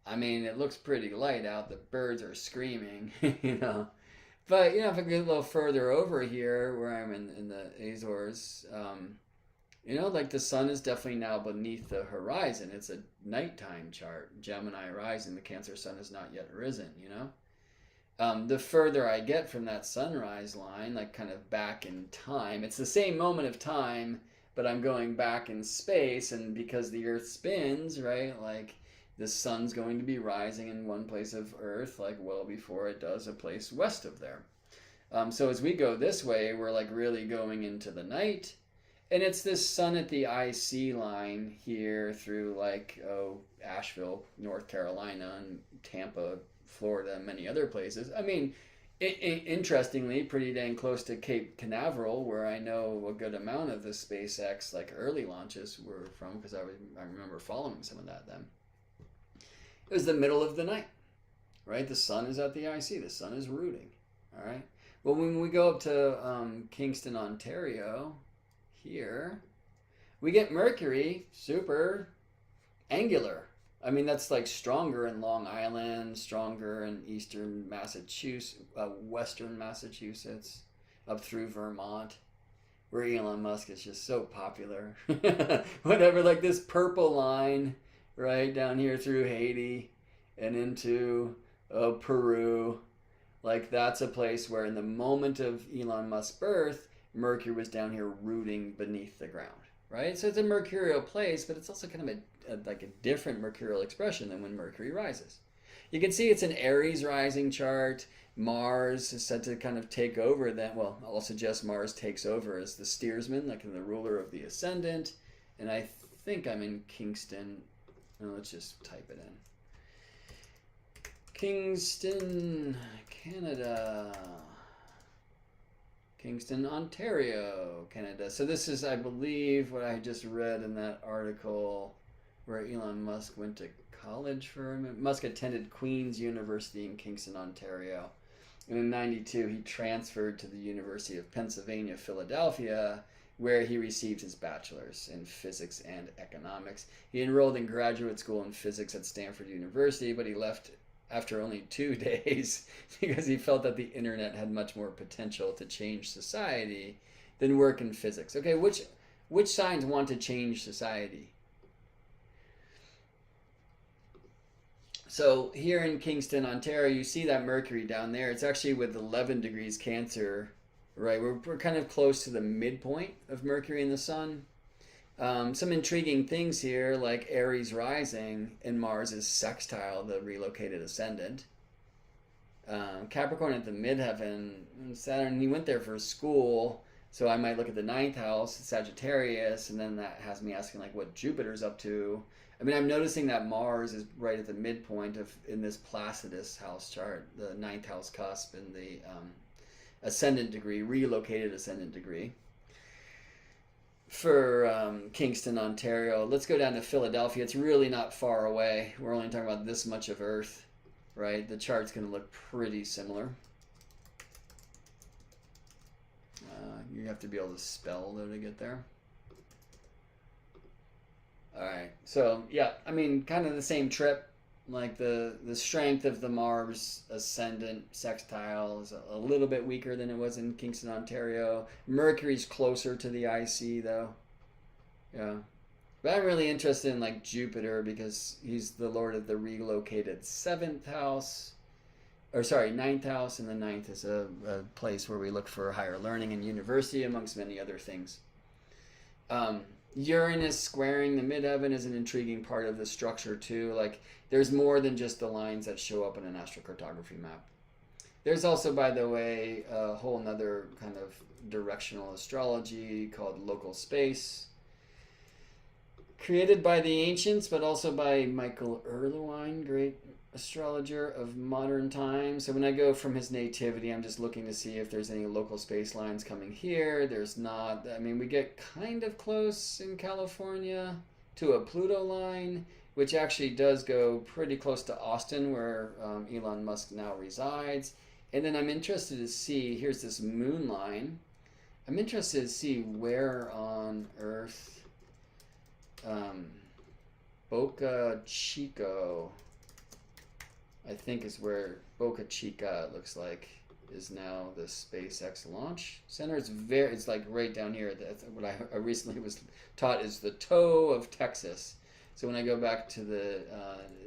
I mean, it looks pretty light out, the birds are screaming, you know. But, if I get a little further over here, where I'm in the Azores, like the sun is definitely now beneath the horizon. It's a nighttime chart. Gemini rising, the Cancer sun has not yet risen. The further I get from that sunrise line, like kind of back in time, it's the same moment of time, but I'm going back in space, and because the Earth spins, right, like the sun's going to be rising in one place of Earth, like well before it does a place west of there. So as we go this way, we're like really going into the night. And it's this sun at the IC line here through Asheville, North Carolina, and Tampa, Florida, and many other places. I mean, interestingly, pretty dang close to Cape Canaveral, where I know a good amount of the SpaceX early launches were from, because I remember following some of that then. It was the middle of the night, right? The sun is at the IC. The sun is rooting, all right? Well, when we go up to Kingston, Ontario, here, we get Mercury super angular. I mean, that's stronger in Long Island, stronger in eastern Massachusetts, western Massachusetts, up through Vermont, where Elon Musk is just so popular. Whatever, this purple line right down here through Haiti and into Peru. That's a place where in the moment of Elon Musk's birth, Mercury was down here rooting beneath the ground, right? So it's a mercurial place, but it's also kind of a different mercurial expression than when Mercury rises. You can see it's an Aries rising chart. Mars is said to kind of take over that. Well, I'll suggest Mars takes over as the steersman, the ruler of the ascendant. And I think I'm in Kingston. Let's just type it in. Kingston, Canada. Kingston, Ontario, Canada. So this is, I believe, what I just read in that article where Elon Musk went to college for a minute. Musk attended Queen's University in Kingston, Ontario. And in 92, he transferred to the University of Pennsylvania, Philadelphia, where he received his bachelor's in physics and economics. He enrolled in graduate school in physics at Stanford University, but he left after only 2 days because he felt that the internet had much more potential to change society than work in physics. Okay, which signs want to change society? So here in Kingston, Ontario, you see that Mercury down there. It's actually with 11 degrees Cancer, right? We're kind of close to the midpoint of Mercury and the Sun. Some intriguing things here, like Aries rising and Mars is sextile the relocated ascendant. Capricorn at the midheaven, Saturn, he went there for school, so I might look at the ninth house, Sagittarius, and then that has me asking what Jupiter's up to. I mean, I'm noticing that Mars is right at the midpoint in this Placidus house chart, the ninth house cusp in the ascendant degree, relocated ascendant degree. For Kingston, Ontario, let's go down to Philadelphia. It's really not far away. We're only talking about this much of Earth, right? The chart's going to look pretty similar. You have to be able to spell though to get there. All right, so yeah, I mean, kind of the same trip. The strength of the Mars ascendant sextile is a little bit weaker than it was in Kingston, Ontario. Mercury's closer to the IC though. Yeah. But I'm really interested in Jupiter because he's the lord of the relocated ninth house. And the ninth is a place where we look for higher learning and university, amongst many other things. Uranus squaring the midheaven is an intriguing part of the structure too. There's more than just the lines that show up in an astrocartography map. There's also, by the way, a whole nother kind of directional astrology called local space, created by the ancients, but also by Michael Erlewine, great astrologer of modern times. So when I go from his nativity, I'm just looking to see if there's any local space lines coming here. There's not. I mean, we get kind of close in California to a Pluto line, which actually does go pretty close to Austin, where Elon Musk now resides. And then I'm interested to see, here's this moon line. I'm interested to see where on Earth um, Boca Chico, I think is where Boca Chica, it looks like, is now the SpaceX launch center. It's like right down here. That's what I recently was taught is the toe of Texas. So when I go back to the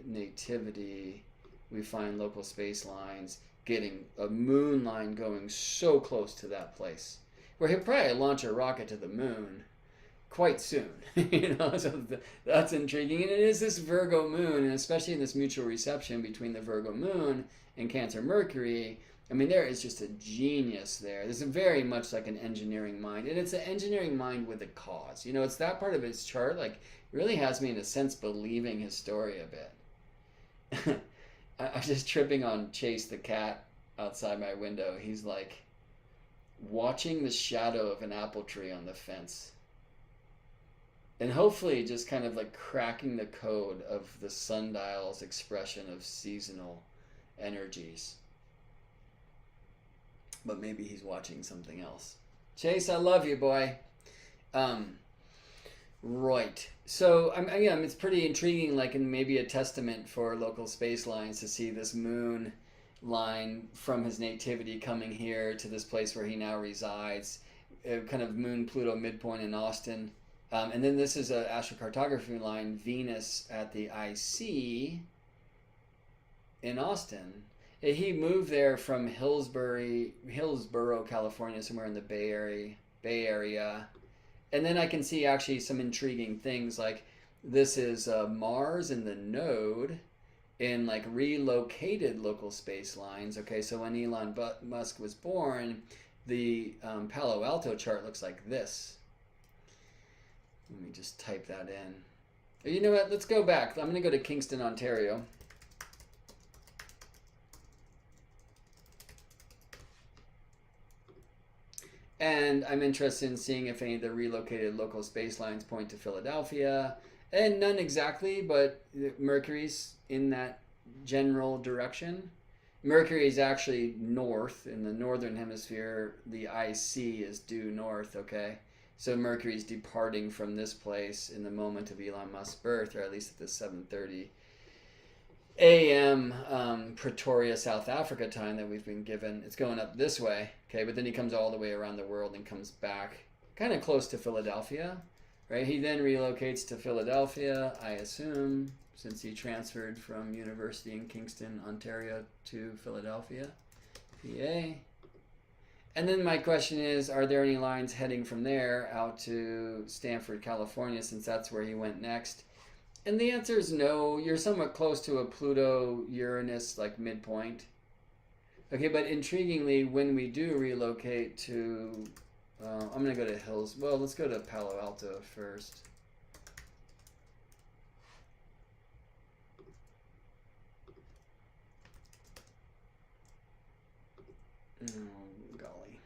nativity, we find local space lines getting a moon line going so close to that place, where he'll probably launch a rocket to the moon quite soon. So that's intriguing. And it is this Virgo moon, and especially in this mutual reception between the Virgo moon and Cancer Mercury. I mean, there is just a genius there. There's a very much like an engineering mind, and it's an engineering mind with a cause. It's that part of his chart, like, really has me in a sense believing his story a bit. I was just tripping on Chase the cat outside my window. He's like watching the shadow of an apple tree on the fence, and hopefully just kind of like cracking the code of the sundial's expression of seasonal energies. But maybe he's watching something else. Chase, I love you, boy. Right. So, it's pretty intriguing, like, and maybe a testament for local space lines to see this moon line from his nativity coming here to this place where he now resides, kind of moon-Pluto midpoint in Austin. And then this is an astrocartography line, Venus at the IC in Austin. He moved there from Hillsborough, California, somewhere in the Bay Area. And then I can see actually some intriguing things, like this is Mars in the node in like relocated local space lines. Okay, so when Elon Musk was born, the Palo Alto chart looks like this. Let me just type that in. You know what? Let's go back. I'm going to go to Kingston, Ontario. And I'm interested in seeing if any of the relocated local space lines point to Philadelphia. And none exactly, but Mercury's in that general direction. Mercury is actually north in the northern hemisphere. The IC is due north, okay? So Mercury's departing from this place in the moment of Elon Musk's birth, or at least at the 7:30 a.m. Pretoria, South Africa time that we've been given. It's going up this way, okay? But then he comes all the way around the world and comes back kind of close to Philadelphia, right? He then relocates to Philadelphia, I assume, since he transferred from University in Kingston, Ontario to Philadelphia, PA. And then my question is, are there any lines heading from there out to Stanford, California, since that's where he went next? And the answer is no. You're somewhat close to a Pluto-Uranus like midpoint. Okay, but intriguingly, when we do relocate to, I'm going to go to Hills. Well, let's go to Palo Alto first. Oh, golly.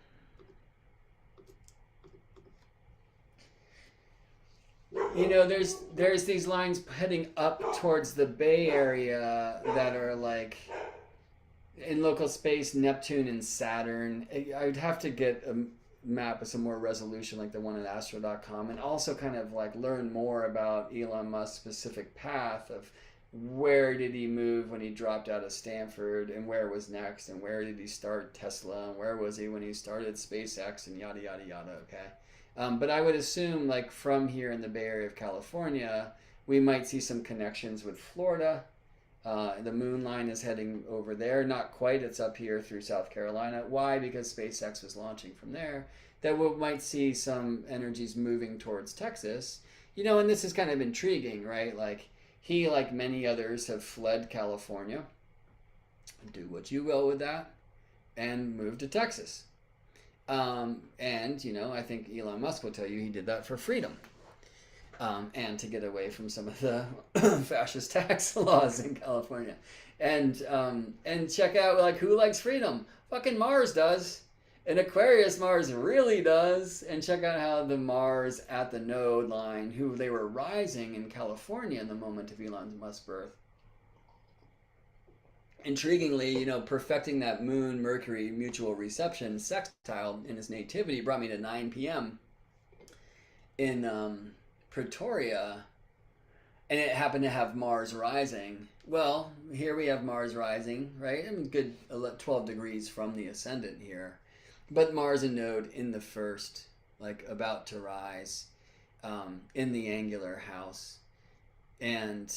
There's these lines heading up towards the Bay Area that are like in local space, Neptune and Saturn. I'd have to get a map with some more resolution like the one at Astro.com, and also kind of like learn more about Elon Musk's specific path of where did he move when he dropped out of Stanford, and where was next, and where did he start Tesla, and where was he when he started SpaceX, and yada yada yada. Okay. But I would assume, like, from here in the Bay Area of California, we might see some connections with Florida. The moon line is heading over there. Not quite. It's up here through South Carolina. Why? Because SpaceX was launching from there. That we might see some energies moving towards Texas. And this is kind of intriguing, right? Like, he, like many others, have fled California. Do what you will with that. And moved to Texas. I think Elon Musk will tell you he did that for freedom, and to get away from some of the fascist tax laws in California, and check out, like, who likes freedom? Fucking Mars does, and Aquarius Mars really does, and check out how the Mars at the node line, who they were rising in California in the moment of Elon Musk's birth, intriguingly, perfecting that Moon Mercury mutual reception sextile in his nativity brought me to 9 p.m. in Pretoria, and it happened to have Mars rising. Well, here we have Mars rising, right? I mean, good 12 degrees from the ascendant here, but Mars a node in the first, like about to rise, in the angular house. And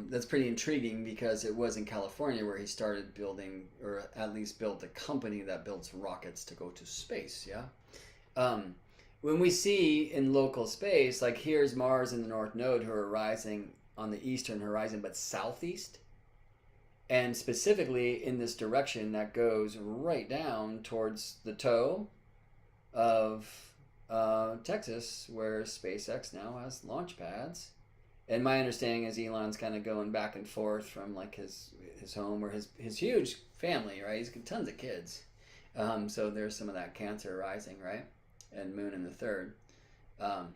that's pretty intriguing because it was in California where he started building, or at least built a company that builds rockets to go to space. Yeah. Um, when we see in local space, like here's Mars in the North Node who are rising on the eastern horizon, but southeast, and specifically in this direction that goes right down towards the toe of Texas, where SpaceX now has launch pads. And my understanding is Elon's kind of going back and forth from like his home or his huge family, right? He's got tons of kids, so there's some of that Cancer rising, right, and Moon in the third. Um,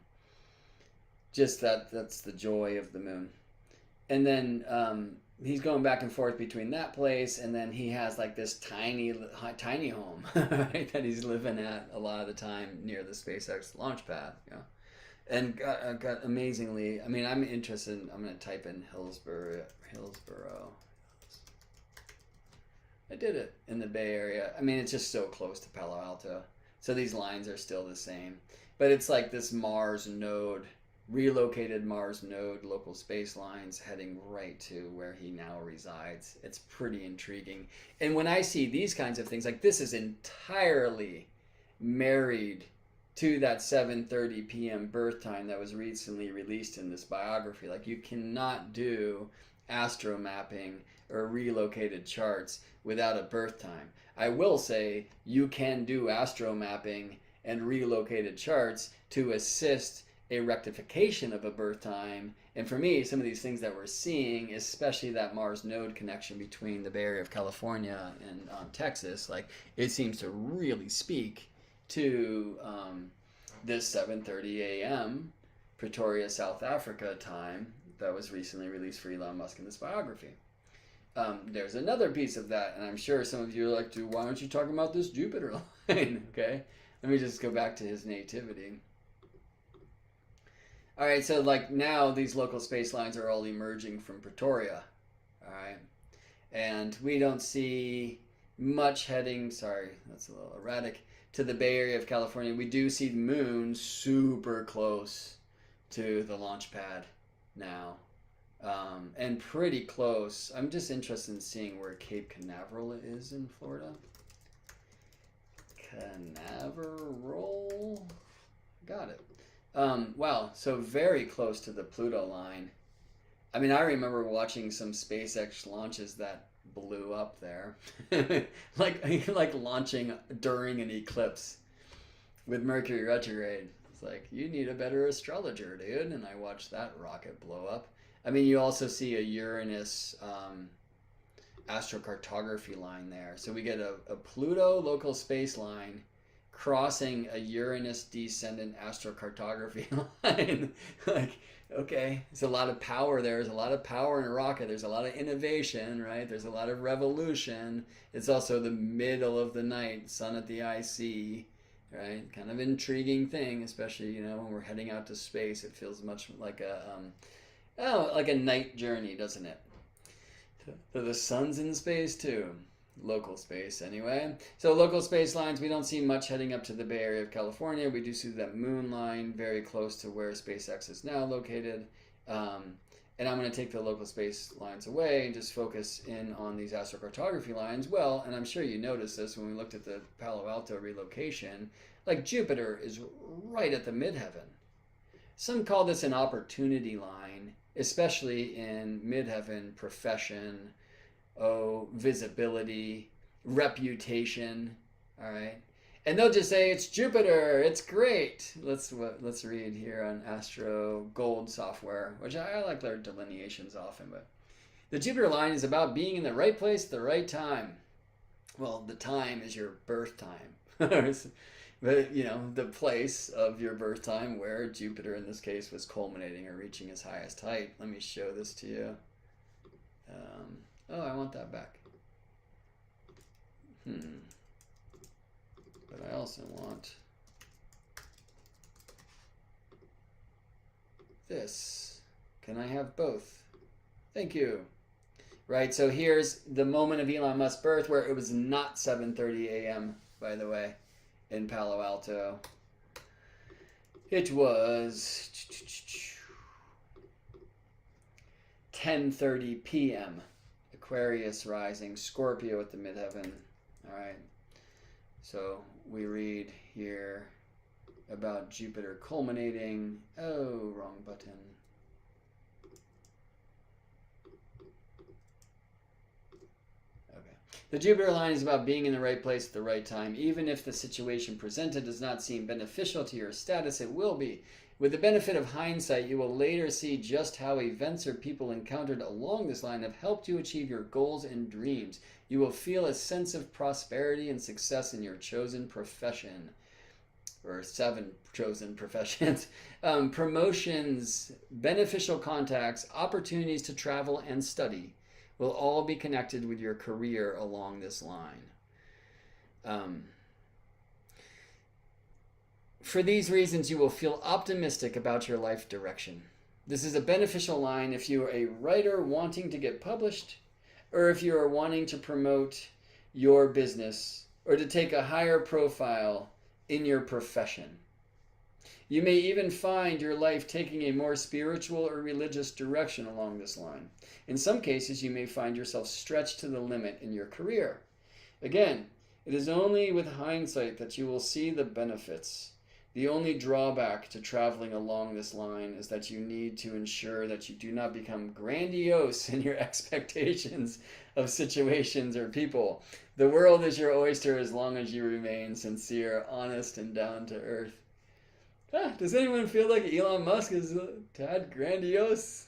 just that's the joy of the Moon, and then he's going back and forth between that place, and then he has like this tiny home, right, that he's living at a lot of the time near the SpaceX launch pad. Yeah. And got amazingly, I mean, I'm interested, I'm going to type in Hillsborough. I did it in the Bay Area. I mean, it's just so close to Palo Alto. So these lines are still the same. But it's like this Mars node, relocated Mars node, local space lines heading right to where he now resides. It's pretty intriguing. And when I see these kinds of things, like this is entirely married to that 7:30 p.m. birth time that was recently released in this biography. Like you cannot do astro mapping or relocated charts without a birth time. I will say you can do astro mapping and relocated charts to assist a rectification of a birth time. And for me, some of these things that we're seeing, especially that Mars node connection between the Bay Area of California and Texas, like it seems to really speak to this 7:30 a.m. Pretoria, South Africa time that was recently released for Elon Musk in this biography. There's another piece of that, and I'm sure some of you are like, why aren't you talking about this Jupiter line? Okay, let me just go back to his nativity. All right, so like now these local space lines are all emerging from Pretoria. All right, and we don't see much heading, sorry, that's a little erratic, to the Bay Area of California. We do see the Moon super close to the launch pad now, and pretty close. I'm just interested in seeing where Cape Canaveral is in Florida. Canaveral, got it. Wow, so very close to the Pluto line. I mean, I remember watching some SpaceX launches that blew up there, like launching during an eclipse with Mercury retrograde. It's like, you need a better astrologer, dude. And I watched that rocket blow up. I mean, you also see a Uranus astrocartography line there. So we get a Pluto local space line crossing a Uranus descendant astrocartography line. Like, okay, there's a lot of power there. There's a lot of power in a rocket. There's a lot of innovation, right? There's a lot of revolution. It's also the middle of the night, sun at the IC, right? Kind of intriguing thing, especially, when we're heading out to space. It feels much like like a night journey, doesn't it? So the sun's in space too. Local space anyway. So local space lines, we don't see much heading up to the Bay Area of California. We do see that Moon line very close to where SpaceX is now located. And I'm going to take the local space lines away and just focus in on these astrocartography lines. Well, and I'm sure you noticed this when we looked at the Palo Alto relocation, like Jupiter is right at the midheaven. Some call this an opportunity line, especially in midheaven profession, visibility, reputation, all right? And they'll just say, it's Jupiter, it's great. Let's read here on Astro Gold software, which I like their delineations often, but the Jupiter line is about being in the right place at the right time. Well, the time is your birth time. But, the place of your birth time where Jupiter, in this case, was culminating or reaching its highest height. Let me show this to you. I want that back. But I also want this. Can I have both? Thank you. Right, so here's the moment of Elon Musk's birth where it was not 7:30 a.m., by the way, in Palo Alto. It was 10:30 p.m. Aquarius rising, Scorpio at the midheaven. All right. So we read here about Jupiter culminating. Oh, wrong button. The Jupiter line is about being in the right place at the right time. Even if the situation presented does not seem beneficial to your status, it will be. With the benefit of hindsight, you will later see just how events or people encountered along this line have helped you achieve your goals and dreams. You will feel a sense of prosperity and success in your chosen profession. Or 7 chosen professions. Promotions, beneficial contacts, opportunities to travel and study will all be connected with your career along this line. For these reasons, you will feel optimistic about your life direction. This is a beneficial line if you are a writer wanting to get published, or if you are wanting to promote your business, or to take a higher profile in your profession. You may even find your life taking a more spiritual or religious direction along this line. In some cases, you may find yourself stretched to the limit in your career. Again, it is only with hindsight that you will see the benefits. The only drawback to traveling along this line is that you need to ensure that you do not become grandiose in your expectations of situations or people. The world is your oyster as long as you remain sincere, honest, and down to earth. Does anyone feel like Elon Musk is a tad grandiose?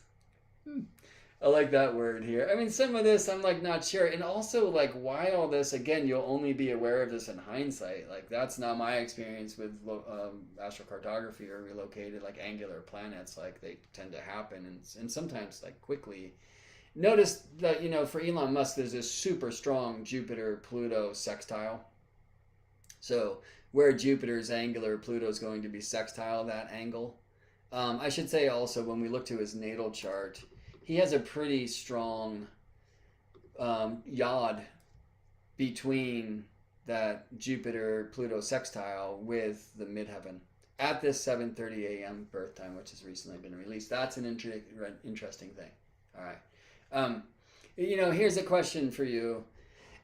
I like that word here. I mean, some of this I'm like not sure. And also like why all this, again, you'll only be aware of this in hindsight. Like that's not my experience with astrocartography or relocated like angular planets. Like they tend to happen and sometimes like quickly. Notice that, for Elon Musk, there's this super strong Jupiter-Pluto sextile. So where Jupiter's angular, Pluto's going to be sextile that angle. I should say also when we look to his natal chart, he has a pretty strong yod between that Jupiter-Pluto sextile with the midheaven at this 7:30 a.m. birth time, which has recently been released. That's an interesting thing. All right. Here's a question for you.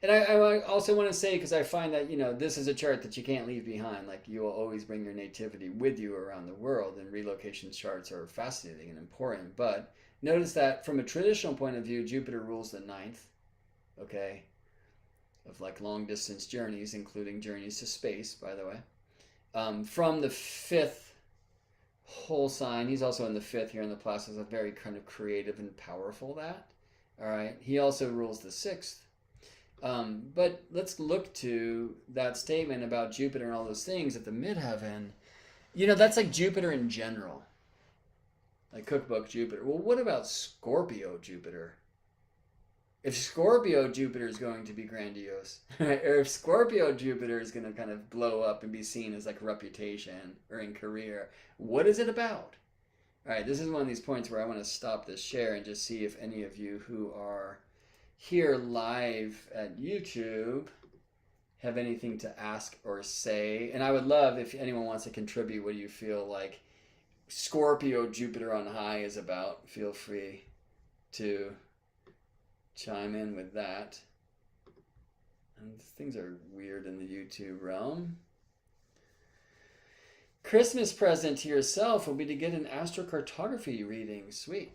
And I also want to say, because I find that, this is a chart that you can't leave behind. Like, you will always bring your nativity with you around the world, and relocation charts are fascinating and important. But notice that from a traditional point of view, Jupiter rules the 9th, okay, of like long-distance journeys, including journeys to space, by the way. From the 5th whole sign, he's also in the 5th here in the Plaza, is very kind of creative and powerful, that. All right. He also rules the 6th. But let's look to that statement about Jupiter and all those things at the midheaven. That's like Jupiter in general. Like cookbook Jupiter. Well, what about Scorpio Jupiter? If Scorpio Jupiter is going to be grandiose, right? Or if Scorpio Jupiter is going to kind of blow up and be seen as like reputation or in career, what is it about? All right, this is one of these points where I want to stop this share and just see if any of you who are here live at YouTube have anything to ask or say. And I would love if anyone wants to contribute what you feel like Scorpio Jupiter on high is about. Feel free to chime in with that. And things are weird in the YouTube realm. Christmas present to yourself will be to get an astrocartography reading. Sweet.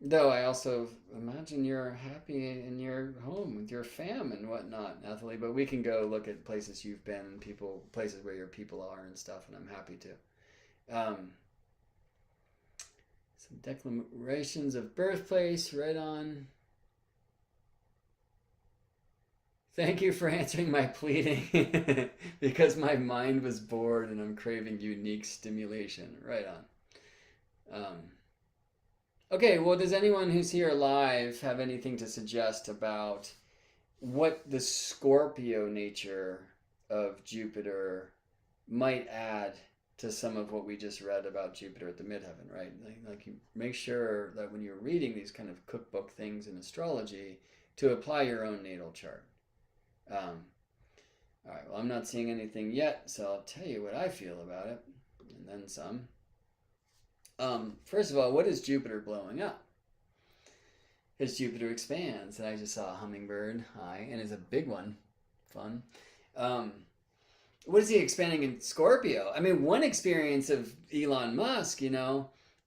Though I also imagine you're happy in your home with your fam and whatnot, Nathalie. But we can go look at places you've been and places where your people are and stuff, and I'm happy to. Some declarations of birthplace, right on. Thank you for answering my pleading because my mind was bored and I'm craving unique stimulation. Right on. Okay, well, does anyone who's here live have anything to suggest about what the Scorpio nature of Jupiter might add to some of what we just read about Jupiter at the midheaven, right? Like you make sure that when you're reading these kind of cookbook things in astrology, to apply your own natal chart. Um, all right, well, I'm not seeing anything yet, so I'll tell you what I feel about it, and then some. First of all, what is Jupiter blowing up? As Jupiter expands, and I just saw a hummingbird, hi, and it's a big one, fun. Um, what is he expanding in Scorpio? I mean, one experience of Elon Musk,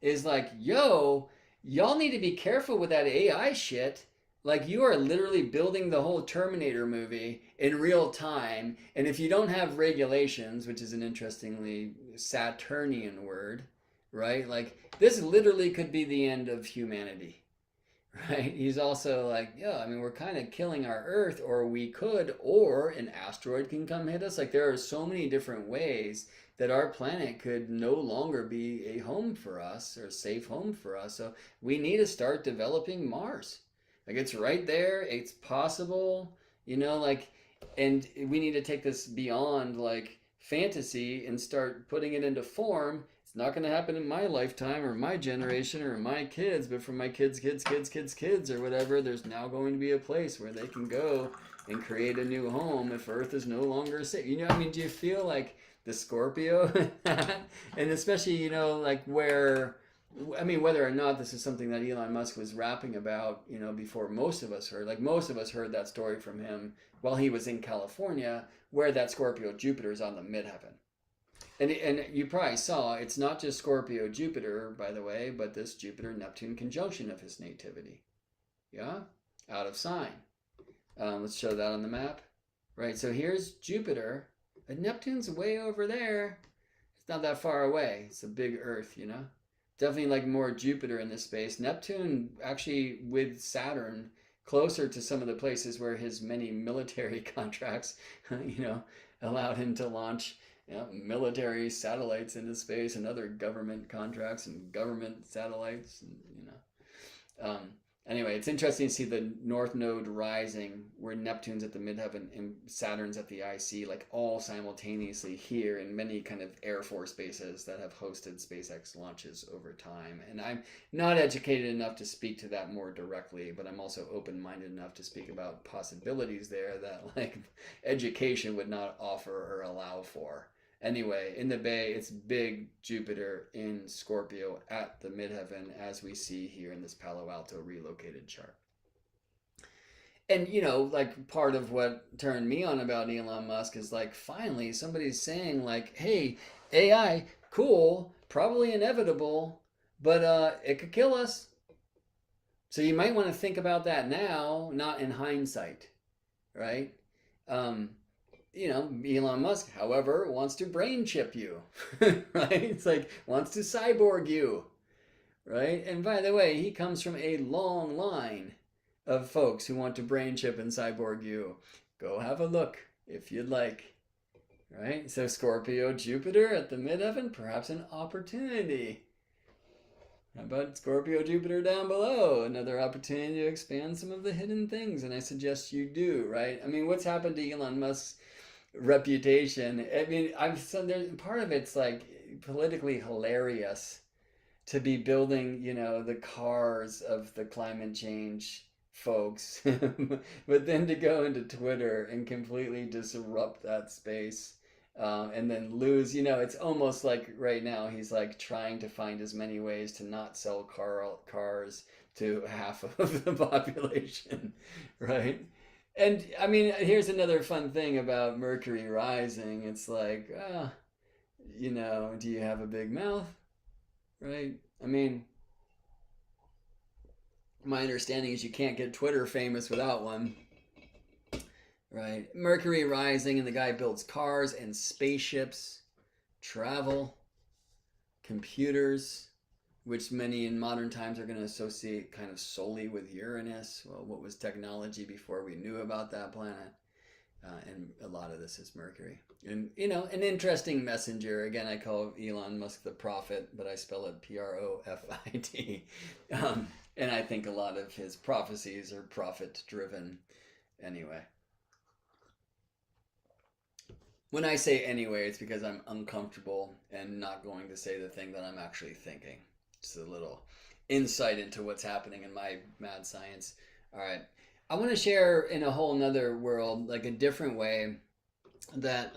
is like, yo, y'all need to be careful with that AI shit. Like, you are literally building the whole Terminator movie in real time. And if you don't have regulations, which is an interestingly Saturnian word, right? Like, this literally could be the end of humanity. Right? He's also like, yeah, I mean, we're kind of killing our Earth, or we could, or an asteroid can come hit us. Like, there are so many different ways that our planet could no longer be a home for us or a safe home for us. So we need to start developing Mars. Like, it's right there, it's possible, like, and we need to take this beyond like fantasy and start putting it into form. It's not going to happen in my lifetime or my generation or my kids, but for my kids, or whatever, there's now going to be a place where they can go and create a new home if Earth is no longer safe. I mean, do you feel like the Scorpio? And especially, like where, I mean, whether or not this is something that Elon Musk was rapping about, before most of us heard, like most of us heard that story from him while he was in California, where that Scorpio Jupiter is on the midheaven. And you probably saw it's not just Scorpio Jupiter, by the way, but this Jupiter Neptune conjunction of his nativity. Yeah? Out of sign. Let's show that on the map. Right, so here's Jupiter. And Neptune's way over there. It's not that far away. It's a big Earth, Definitely like more Jupiter in this space. Neptune actually with Saturn closer to some of the places where his many military contracts, allowed him to launch military satellites into space and other government contracts and government satellites, and anyway, it's interesting to see the North Node rising where Neptune's at the midheaven and Saturn's at the IC, like all simultaneously here in many kind of Air Force bases that have hosted SpaceX launches over time. And I'm not educated enough to speak to that more directly, but I'm also open-minded enough to speak about possibilities there that like education would not offer or allow for. Anyway, in the Bay, it's big Jupiter in Scorpio at the midheaven, as we see here in this Palo Alto relocated chart. And, like part of what turned me on about Elon Musk is like, finally, somebody's saying, like, hey, AI, cool, probably inevitable, but it could kill us. So you might want to think about that now, not in hindsight, right? Elon Musk, however, wants to brain chip you, right? It's like, wants to cyborg you, right? And by the way, he comes from a long line of folks who want to brain chip and cyborg you. Go have a look if you'd like, right? So Scorpio, Jupiter at the midheaven, perhaps an opportunity. How about Scorpio, Jupiter down below? Another opportunity to expand some of the hidden things, and I suggest you do, right? I mean, what's happened to Elon Musk's reputation? I mean, there's part of it's like politically hilarious to be building, the cars of the climate change folks, but then to go into Twitter and completely disrupt that space. And then lose, it's almost like right now he's like trying to find as many ways to not sell cars to half of the population, right? And I mean, here's another fun thing about Mercury rising. It's like, do you have a big mouth, right? I mean, my understanding is you can't get Twitter famous without one. Right. Mercury rising, and the guy builds cars and spaceships, travel, computers, which many in modern times are going to associate kind of solely with Uranus. Well, what was technology before we knew about that planet? And a lot of this is Mercury. And, an interesting messenger. Again, I call Elon Musk the prophet, but I spell it Profit. And I think a lot of his prophecies are profit driven. anyway. When I say anyway, it's because I'm uncomfortable and not going to say the thing that I'm actually thinking. Just a little insight into what's happening in my mad science. All right. I want to share in a whole nother world, like a different way that,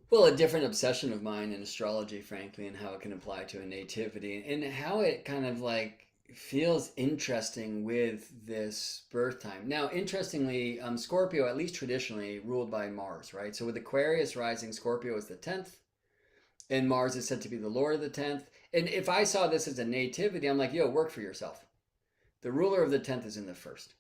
well, a different obsession of mine in astrology, frankly, and how it can apply to a nativity and how it kind of like feels interesting with this birth time. Now, interestingly, Scorpio, at least traditionally, ruled by Mars, right? So with Aquarius rising, Scorpio is the 10th, and Mars is said to be the lord of the 10th. And if I saw this as a nativity, I'm like, yo, work for yourself. The ruler of the 10th is in the first.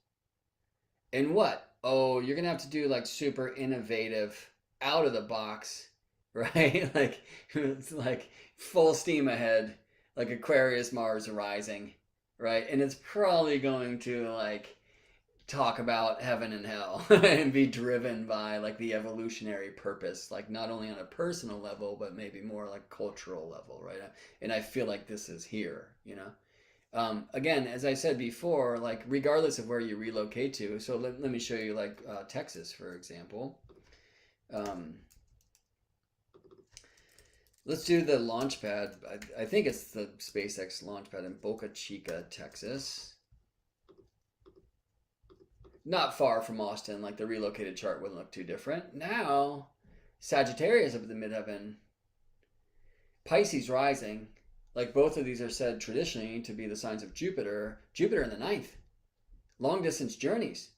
And what? Oh, you're going to have to do like super innovative, out of the box, right? Like, it's like full steam ahead, like Aquarius, Mars rising, right? And it's probably going to like talk about heaven and hell and be driven by like the evolutionary purpose, like not only on a personal level, but maybe more like cultural level, right? And I feel like this is here, you know? Again, as I said before, like regardless of where you relocate to, so let me show you like Texas, for example. Um, let's do the launch pad. I think it's the SpaceX launch pad in Boca Chica, Texas. Not far from Austin, like the relocated chart wouldn't look too different. Now, Sagittarius up at the midheaven, Pisces rising, like both of these are said traditionally to be the signs of Jupiter. Jupiter in the ninth, long distance journeys.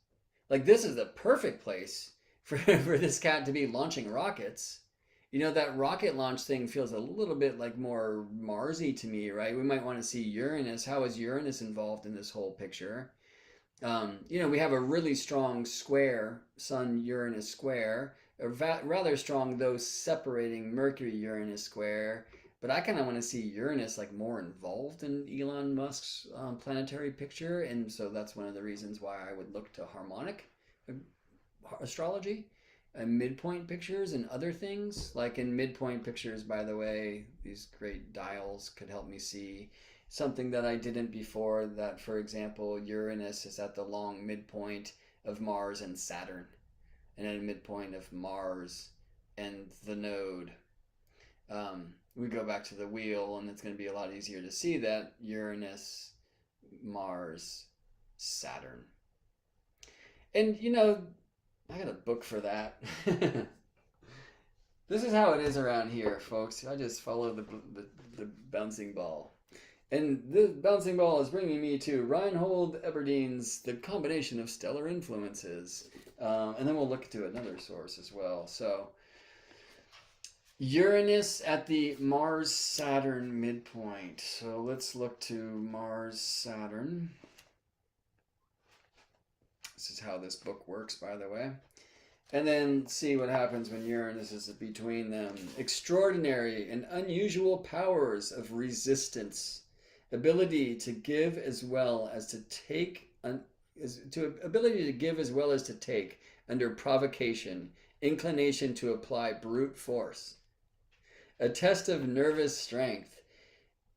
Like this is the perfect place for this cat to be launching rockets. You know, that rocket launch thing feels a little bit like more Marsy to me, right? We might want to see Uranus. How is Uranus involved in this whole picture? You know, we have a really strong square, Sun-Uranus square, a rather strong, though separating Mercury-Uranus square. But I kind of want to see Uranus like more involved in Elon Musk's planetary picture, and so that's one of the reasons why I would look to harmonic astrology and midpoint pictures and other things. Like in midpoint pictures, by the way, these great dials could help me see something that I didn't before, that for example Uranus is at the long midpoint of Mars and Saturn, and at a midpoint of Mars and the node. We go back to the wheel and it's going to be a lot easier to see that Uranus, Mars, Saturn. And you know, I got a book for that. This is how it is around here, folks. I just follow the bouncing ball. And this bouncing ball is bringing me to Reinhold Eberdien's The Combination of Stellar Influences. And then we'll look to another source as well. So, Uranus at the Mars-Saturn midpoint. So let's look to Mars-Saturn. This is how this book works, by the way. And then see what happens when Uranus is between them. Extraordinary and unusual powers of resistance. Ability to give as well as to take, ability to give as well as to take under provocation, inclination to apply brute force. A test of nervous strength,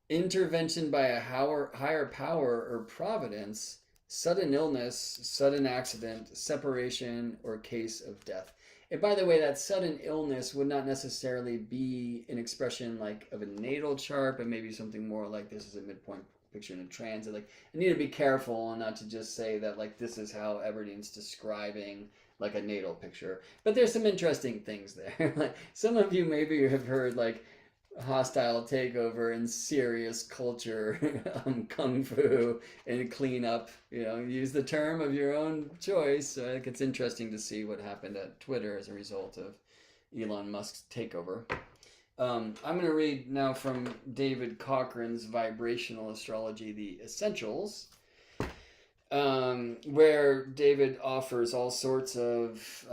intervention by a higher power or providence, sudden illness, sudden accident, separation, or case of death. And by the way, that sudden illness would not necessarily be an expression like of a natal chart, but maybe something more like this is a midpoint picture in a transit. Like, I need to be careful and not to just say that like this is how Eberdien's describing like a natal picture. But there's some interesting things there. Like some of you maybe have heard like hostile takeover and serious culture, kung fu and clean up. You know, use the term of your own choice. I think it's interesting to see what happened at Twitter as a result of Elon Musk's takeover. I'm going to read now from David Cochran's Vibrational Astrology, The Essentials, where David offers all sorts of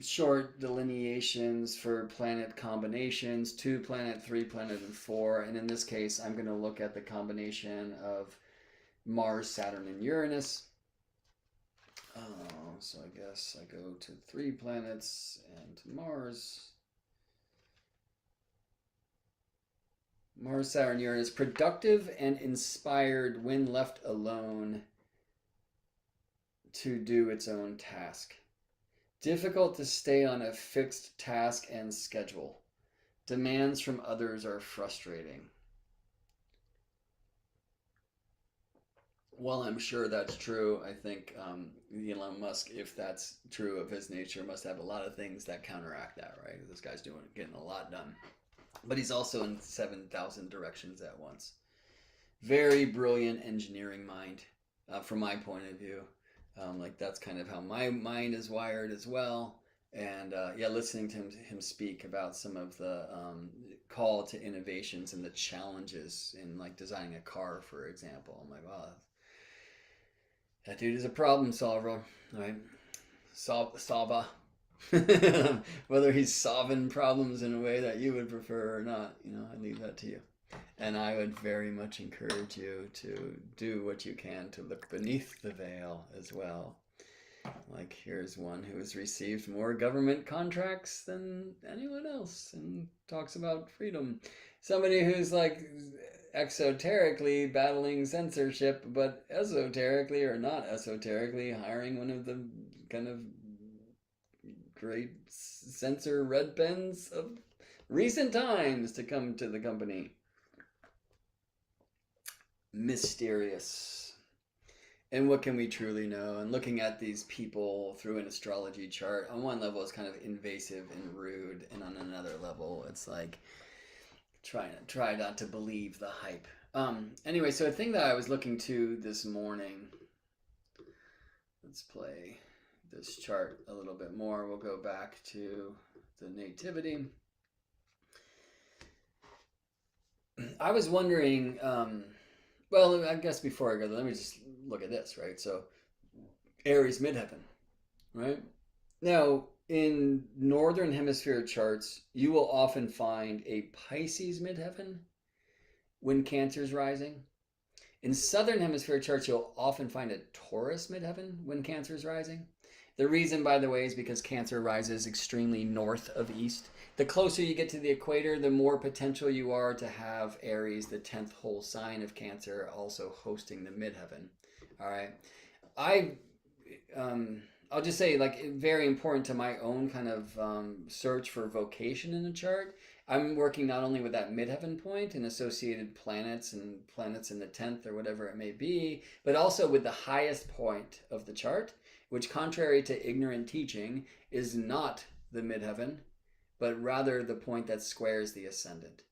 short delineations for planet combinations, 2 planet, 3 planet, and 4. And in this case, I'm going to look at the combination of Mars, Saturn, and Uranus. So I guess I go to 3 planets and Mars. Mars, Saturn, Uranus. Productive and inspired when left alone. to do its own task. Difficult to stay on a fixed task and schedule. Demands from others are frustrating. Well, I'm sure that's true. I think Elon Musk, if that's true of his nature, must have a lot of things that counteract that, right? This guy's getting a lot done. But he's also in 7,000 directions at once. Very brilliant engineering mind, from my point of view. Like that's kind of how my mind is wired as well. And yeah, listening to him speak about some of the call to innovations and the challenges in like designing a car, for example, I'm like, wow, that dude is a problem solver, right? Solver. Whether he's solving problems in a way that you would prefer or not, I leave that to you. And I would very much encourage you to do what you can to look beneath the veil as well. Like, here's one who has received more government contracts than anyone else and talks about freedom. Somebody who's like exoterically battling censorship, but esoterically or not esoterically hiring one of the kind of great censor red pens of recent times to come to the company. Mysterious. And what can we truly know? And looking at these people through an astrology chart, on one level it's kind of invasive and rude, and on another level it's like try not to believe the hype. Anyway, so a thing that I was looking to this morning, let's play this chart a little bit more. We'll go back to the nativity. I was wondering, well, I guess before I go, let me just look at this, right? So Aries midheaven, right? Now, in northern hemisphere charts, you will often find a Pisces midheaven when Cancer's rising. In southern hemisphere charts, you'll often find a Taurus midheaven when Cancer's rising. The reason, by the way, is because Cancer rises extremely north of east. The closer you get to the equator, the more potential you are to have Aries, the 10th whole sign of Cancer, also hosting the midheaven. All right. I'll just say, like, very important to my own kind of search for vocation in the chart. I'm working not only with that midheaven point and associated planets and planets in the 10th or whatever it may be, but also with the highest point of the chart, which, contrary to ignorant teaching, is not the midheaven, but rather the point that squares the ascendant.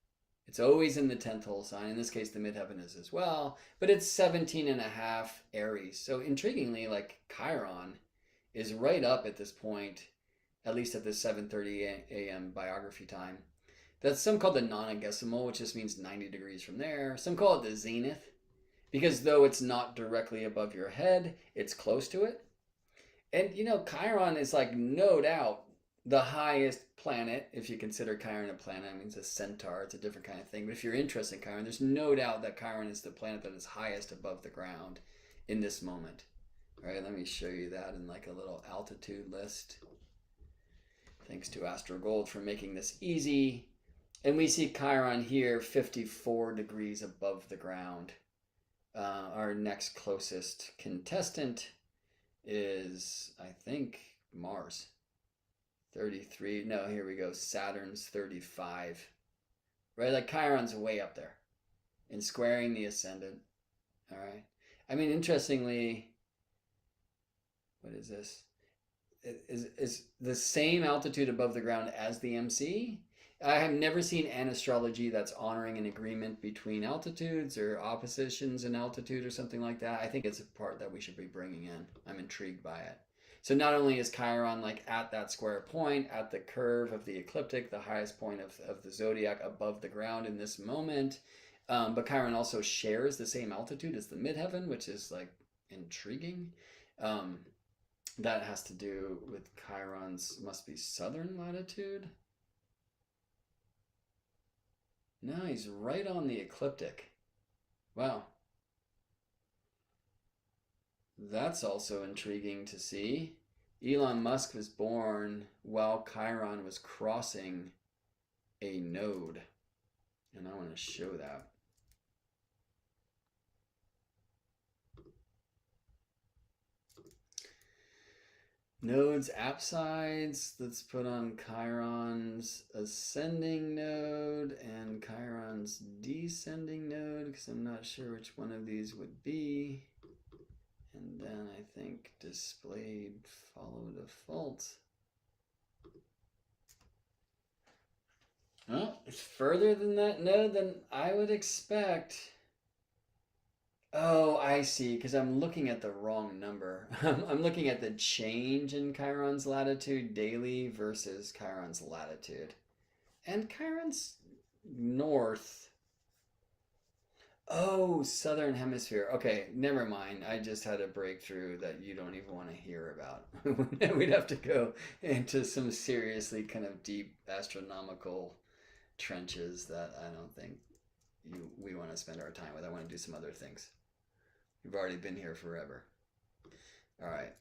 It's always in the 10th whole sign. In this case, the midheaven is as well, but it's 17 and a half Aries. So intriguingly, like Chiron is right up at this point, at least at this 7:30 a.m. biography time. That's some call the nonagesimal, which just means 90 degrees from there. Some call it the zenith, because though it's not directly above your head, it's close to it. And Chiron is like no doubt the highest planet, if you consider Chiron a planet. I mean, it's a centaur, it's a different kind of thing. But if you're interested in Chiron, there's no doubt that Chiron is the planet that is highest above the ground in this moment. All right, let me show you that in like a little altitude list. Thanks to AstroGold for making this easy. And we see Chiron here 54 degrees above the ground. Our next closest contestant is, I think, Mars. 33. No, here we go. Saturn's 35. Right? Like Chiron's way up there and squaring the ascendant. All right. I mean, interestingly, what is this? Is the same altitude above the ground as the MC. I have never seen an astrology that's honoring an agreement between altitudes or oppositions in altitude or something like that. I think it's a part that we should be bringing in. I'm intrigued by it. So not only is Chiron like at that square point, at the curve of the ecliptic, the highest point of the zodiac above the ground in this moment, but Chiron also shares the same altitude as the midheaven, which is like intriguing. That has to do with Chiron's, must be southern latitude. No, he's right on the ecliptic. Wow. That's also intriguing to see. Elon Musk was born while Chiron was crossing a node. And I want to show that. Nodes, apsides. Let's put on Chiron's ascending node and Chiron's descending node because I'm not sure which one of these would be. And then I think displayed follow default. Oh, it's further than that node than I would expect. Oh, I see, because I'm looking at the wrong number. I'm looking at the change in Chiron's latitude daily versus Chiron's latitude. And Chiron's north. Oh, southern hemisphere. Okay, never mind. I just had a breakthrough that you don't even want to hear about. We'd have to go into some seriously kind of deep astronomical trenches that I don't think we want to spend our time with. I want to do some other things. We've already been here forever. All right.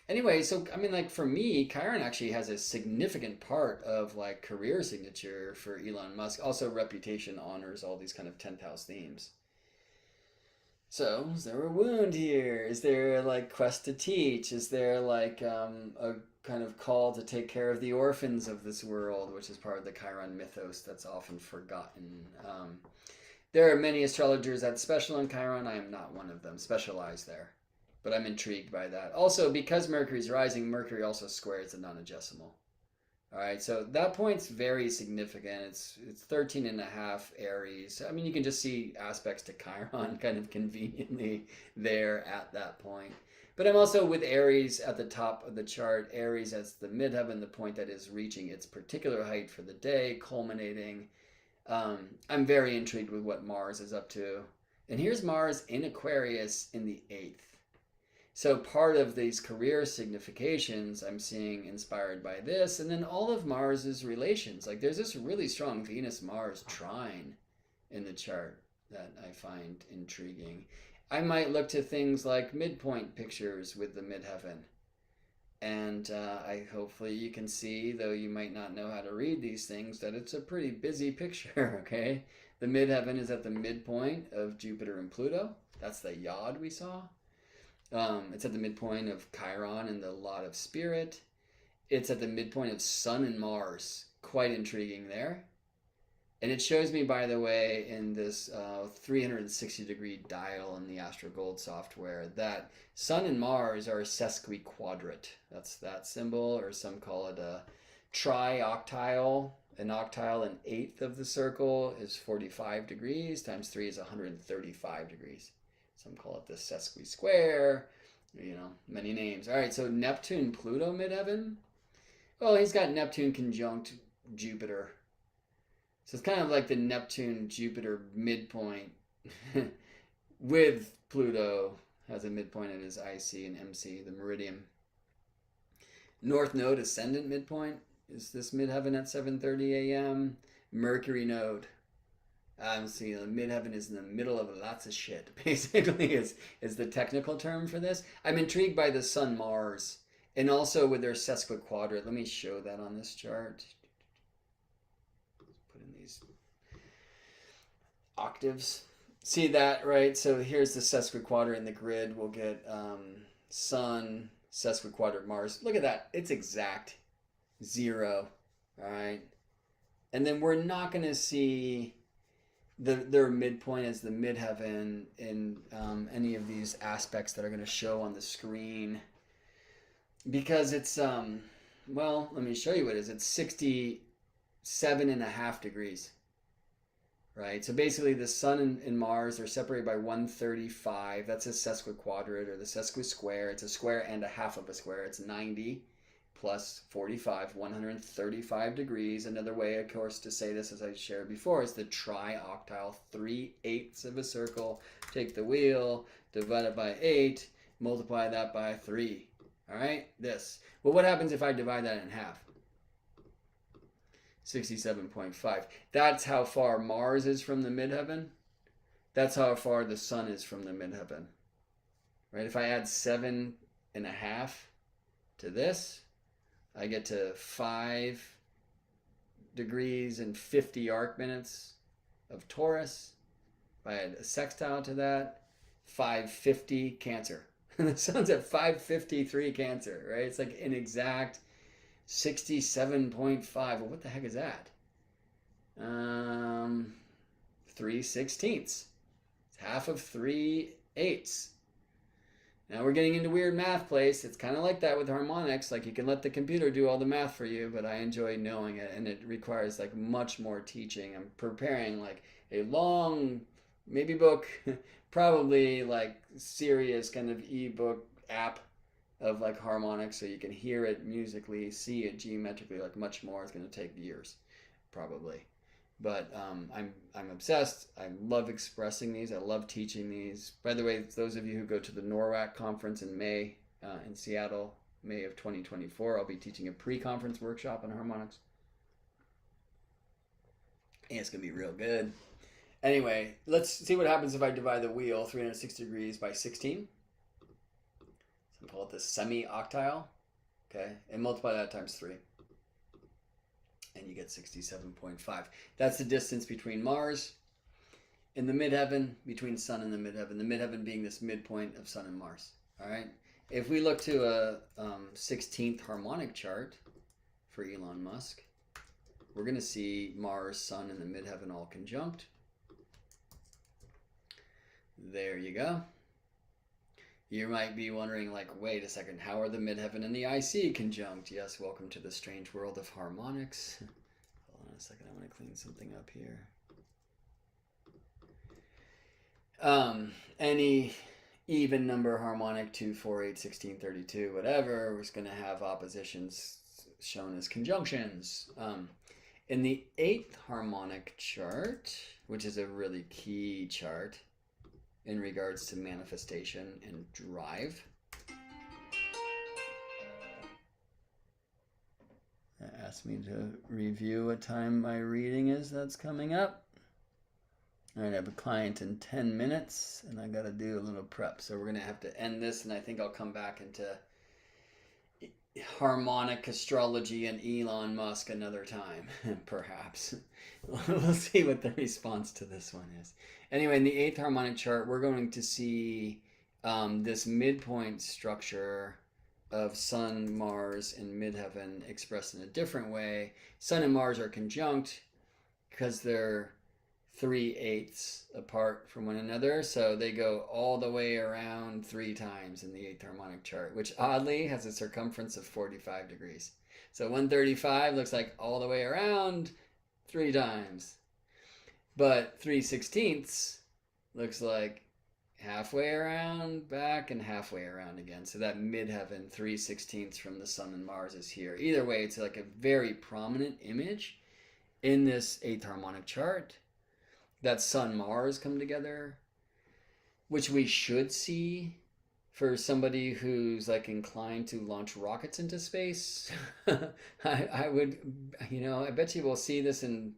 Anyway, so I mean, like for me, Chiron actually has a significant part of like career signature for Elon Musk. Also, reputation, honors, all these kind of 10th house themes. So, is there a wound here? Is there like quest to teach? Is there like a kind of call to take care of the orphans of this world, which is part of the Chiron mythos that's often forgotten? There are many astrologers that special in Chiron. I am not one of them. Specialize there, but I'm intrigued by that. Also, because Mercury's rising, Mercury also squares the non-adjustable. All right, so that point's very significant. It's 13 and a half Aries. I mean, you can just see aspects to Chiron kind of conveniently there at that point. But I'm also with Aries at the top of the chart. Aries as the midheaven, the point that is reaching its particular height for the day, culminating. I'm very intrigued with what Mars is up to. And here's Mars in Aquarius in the 8th. So part of these career significations I'm seeing inspired by this, and then all of Mars's relations. Like there's this really strong Venus-Mars trine in the chart that I find intriguing. I might look to things like midpoint pictures with the midheaven. And I hopefully you can see, though you might not know how to read these things, that it's a pretty busy picture, okay? The midheaven is at the midpoint of Jupiter and Pluto. That's the yod we saw. It's at the midpoint of Chiron and the lot of spirit. It's at the midpoint of Sun and Mars. Quite intriguing there. And it shows me, by the way, in this 360-degree dial in the Astro Gold software that Sun and Mars are a sesquiquadrat. That's that symbol, or some call it a trioctile. An octile, an eighth of the circle, is 45 degrees. Times 3 is 135 degrees. Some call it the sesqui-square. You know, many names. All right, so Neptune, Pluto midheaven. Well, he's got Neptune conjunct Jupiter. So it's kind of like the Neptune Jupiter midpoint with Pluto has a midpoint in his IC and MC, the meridian. North node ascendant midpoint is this midheaven at 7:30 a.m. Mercury node. So the midheaven is in the middle of lots of shit. Basically, is the technical term for this. I'm intrigued by the Sun Mars and also with their sesquiquadrat. Let me show that on this chart. Put in these octaves. See that, right? So here's the sesquiquadrat in the grid. We'll get Sun, sesquiquadrat Mars. Look at that. It's exact. 0. All right. And then we're not going to see their midpoint as the midheaven in any of these aspects that are going to show on the screen because it's well, let me show you what it is. It's 67.5 degrees, right? So basically the Sun and Mars are separated by 135. That's a sesquiquadrat or the sesquisquare. It's a square and a half of a square. It's 90 plus 45, 135 degrees. Another way, of course, to say this, as I shared before, is the trioctile, 3/8 of a circle. Take the wheel, divide it by 8, multiply that by 3. All right, this. Well, what happens if I divide that in half? 67.5. That's how far Mars is from the midheaven. That's how far the Sun is from the midheaven. Right? If I add 7.5 to this, I get to 5 degrees and 50 arc minutes of Taurus. If I add a sextile to that, 550 Cancer. And the sun's at 553 Cancer, right? It's like an exact 67.5. Well, what the heck is that? 3/16. It's half of 3/8. Now we're getting into weird math place. It's kind of like that with harmonics. Like you can let the computer do all the math for you, but I enjoy knowing it, and it requires like much more teaching. I'm preparing like a long, maybe book, probably like serious kind of ebook app of like harmonics, so you can hear it musically, see it geometrically, like much more. It's going to take years, probably. But I'm obsessed. I love expressing these. I love teaching these. By the way, those of you who go to the NORWAC conference in May in Seattle, May of 2024, I'll be teaching a pre-conference workshop on harmonics. And it's gonna be real good. Anyway, let's see what happens if I divide the wheel 360 degrees by 16. So we call it the semi-octile. Okay, and multiply that times 3. And you get 67.5. That's the distance between Mars in the midheaven, between Sun and the midheaven being this midpoint of Sun and Mars. All right. If we look to a 16th harmonic chart for Elon Musk, we're going to see Mars, Sun, and the midheaven all conjunct. There you go. You might be wondering, like, wait a second, how are the midheaven and the IC conjunct? Yes, welcome to the strange world of harmonics. Hold on a second, I want to clean something up here. Any even number harmonic, 2, 4, 8, 16, 32, whatever, is going to have oppositions shown as conjunctions. In the 8th harmonic chart, which is a really key chart in regards to manifestation and drive. That asked me to review what time my reading is that's coming up. All right, I have a client in 10 minutes, and I got to do a little prep. So we're going to have to end this, and I think I'll come back into harmonic astrology and Elon Musk another time, perhaps. We'll see what the response to this one is. Anyway, in the 8th harmonic chart, we're going to see this midpoint structure of Sun, Mars, and midheaven expressed in a different way. Sun and Mars are conjunct because they're 3/8 apart from one another, so they go all the way around 3 times in the 8th harmonic chart, which oddly has a circumference of 45 degrees. So 135 looks like all the way around 3 times. But 3/16 looks like halfway around, back, and halfway around again. So that midheaven 3/16 from the Sun and Mars is here. Either way, it's like a very prominent image in this 8th harmonic chart. That Sun-Mars come together, which we should see for somebody who's like inclined to launch rockets into space. I would, I bet you we'll see this in,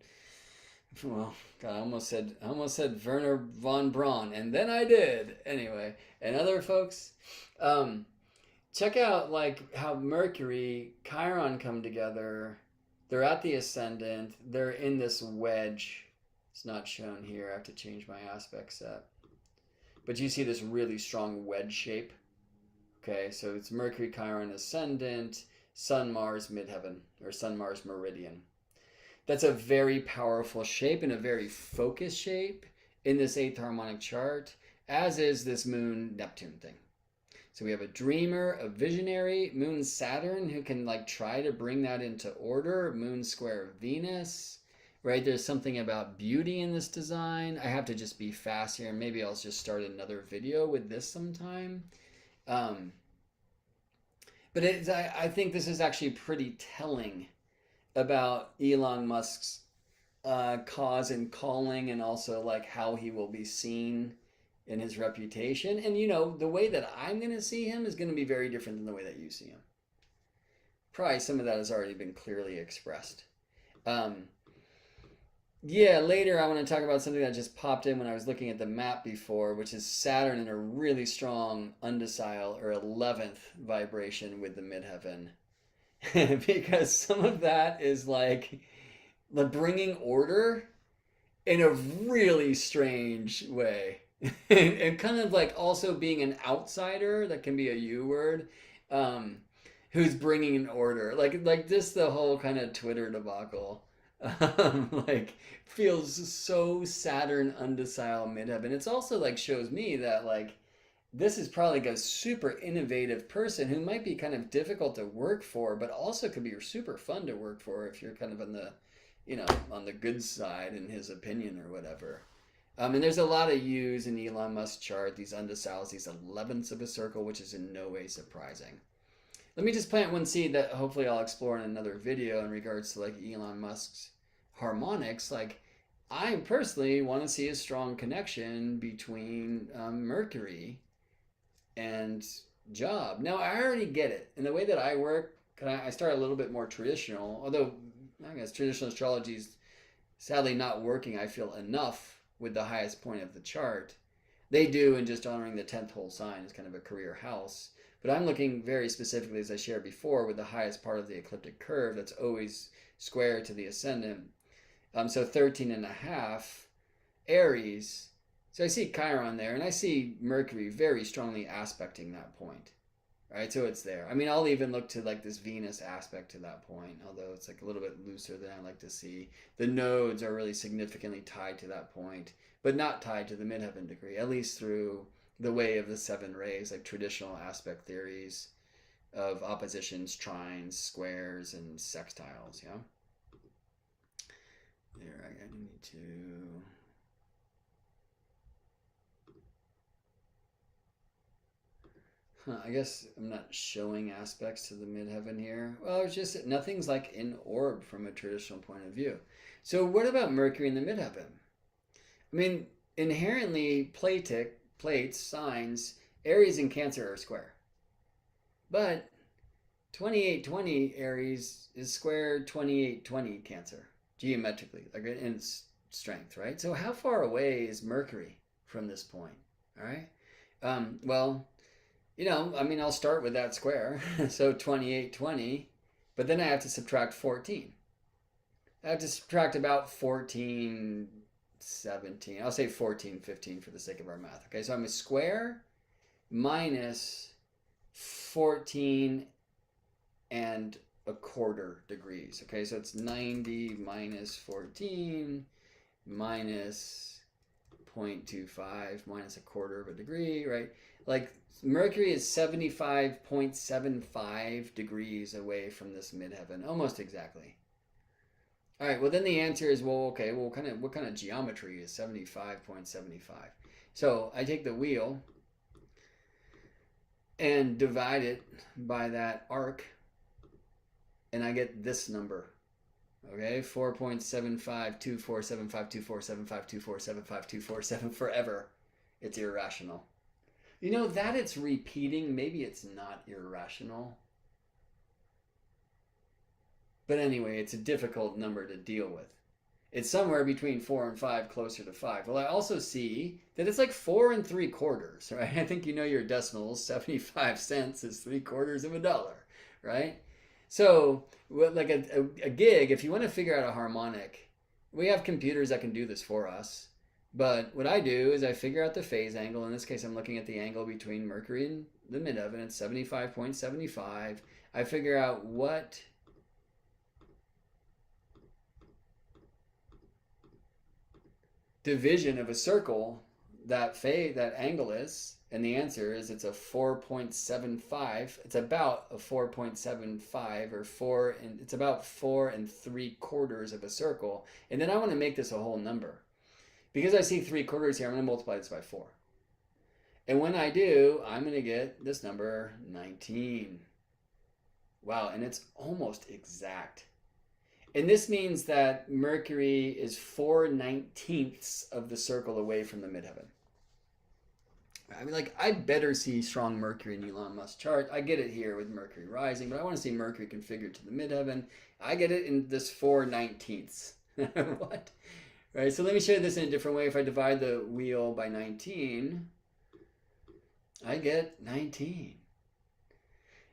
well, God, I almost said Werner von Braun, and then I did. Anyway, and other folks, check out like how Mercury, Chiron come together. They're at the ascendant. They're in this wedge. It's not shown here. I have to change my aspect set. But you see this really strong wedge shape. Okay, so it's Mercury, Chiron, ascendant, Sun, Mars, midheaven, or Sun, Mars, meridian. That's a very powerful shape and a very focused shape in this 8th harmonic chart, as is this Moon, Neptune thing. So we have a dreamer, a visionary, Moon, Saturn, who can like try to bring that into order, Moon square Venus. Right, there's something about beauty in this design. I have to just be fast here. Maybe I'll just start another video with this sometime. But I think this is actually pretty telling about Elon Musk's cause and calling, and also like how he will be seen in his reputation. And the way that I'm going to see him is going to be very different than the way that you see him. Probably some of that has already been clearly expressed. Yeah, later I want to talk about something that just popped in when I was looking at the map before, which is Saturn in a really strong undecile or 11th vibration with the midheaven. Because some of that is like the bringing order in a really strange way. and kind of like also being an outsider, that can be a U word, um, who's bringing an order, like this the whole kind of Twitter debacle, like feels so Saturn undecile midheaven. It's also like shows me that like this is probably like a super innovative person who might be kind of difficult to work for, but also could be super fun to work for if you're kind of on the, on the good side in his opinion or whatever. And there's a lot of U's in Elon Musk's chart, these undeciles, these 11ths of a circle, which is in no way surprising. Let me just plant one seed that hopefully I'll explore in another video in regards to like Elon Musk's harmonics. Like, I personally want to see a strong connection between Mercury and job. Now, I already get it. In the way that I work, I start a little bit more traditional, although I guess traditional astrology is sadly not working, I feel, enough with the highest point of the chart. They do, and just honoring the 10th whole sign is kind of a career house. But I'm looking very specifically, as I shared before, with the highest part of the ecliptic curve that's always square to the ascendant. So 13 and a half, Aries. So I see Chiron there, and I see Mercury very strongly aspecting that point. Right, so it's there. I mean, I'll even look to like this Venus aspect to that point, although it's like a little bit looser than I like to see. The nodes are really significantly tied to that point, but not tied to the midheaven degree, at least through the way of the seven rays, like traditional aspect theories of oppositions, trines, squares, and sextiles. Yeah. There, I need to. I guess I'm not showing aspects to the midheaven here. Well, it's just nothing's like in orb from a traditional point of view. So what about Mercury in the midheaven? I mean, inherently plates, signs, Aries and Cancer are square. But 2820 Aries is square 2820 Cancer, geometrically, like in its strength, right? So how far away is Mercury from this point? All right. Well, I mean, I'll start with that square. So 2820, but then I have to subtract 14. I have to subtract about 14, 17. I'll say 14, 15 for the sake of our math. Okay, so I'm a square minus 14 and a quarter degrees. Okay, so it's 90 minus 14 minus 0.25 minus a quarter of a degree, right? Like Mercury is 75.75 degrees away from this midheaven, almost exactly. All right, well then the answer is, well, okay, well what kind of geometry is 75.75? So I take the wheel and divide it by that arc, and I get this number. Okay, 4.752475247524752477 forever. It's irrational. That it's repeating, maybe it's not irrational. But anyway, it's a difficult number to deal with. It's somewhere between 4 and 5, closer to 5. Well, I also see that it's like 4 and 3/4, right? I think you know your decimals. 75 cents is 3/4 of a dollar, right? So, like a gig, if you want to figure out a harmonic, we have computers that can do this for us. But what I do is I figure out the phase angle. In this case, I'm looking at the angle between Mercury and the midheaven at 75.75. I figure out what division of a circle that angle is, and the answer is it's a 4.75. It's about a 4.75 or it's about 4 3/4 of a circle. And then I want to make this a whole number. Because I see 3/4 here, I'm going to multiply this by 4. And when I do, I'm going to get this number 19. Wow, and it's almost exact. And this means that Mercury is 4/19 of the circle away from the midheaven. I mean, like, I'd better see strong Mercury in Elon Musk's chart. I get it here with Mercury rising, but I want to see Mercury configured to the midheaven. I get it in this 4/19. What? Right, so let me show you this in a different way. If I divide the wheel by 19, I get 19.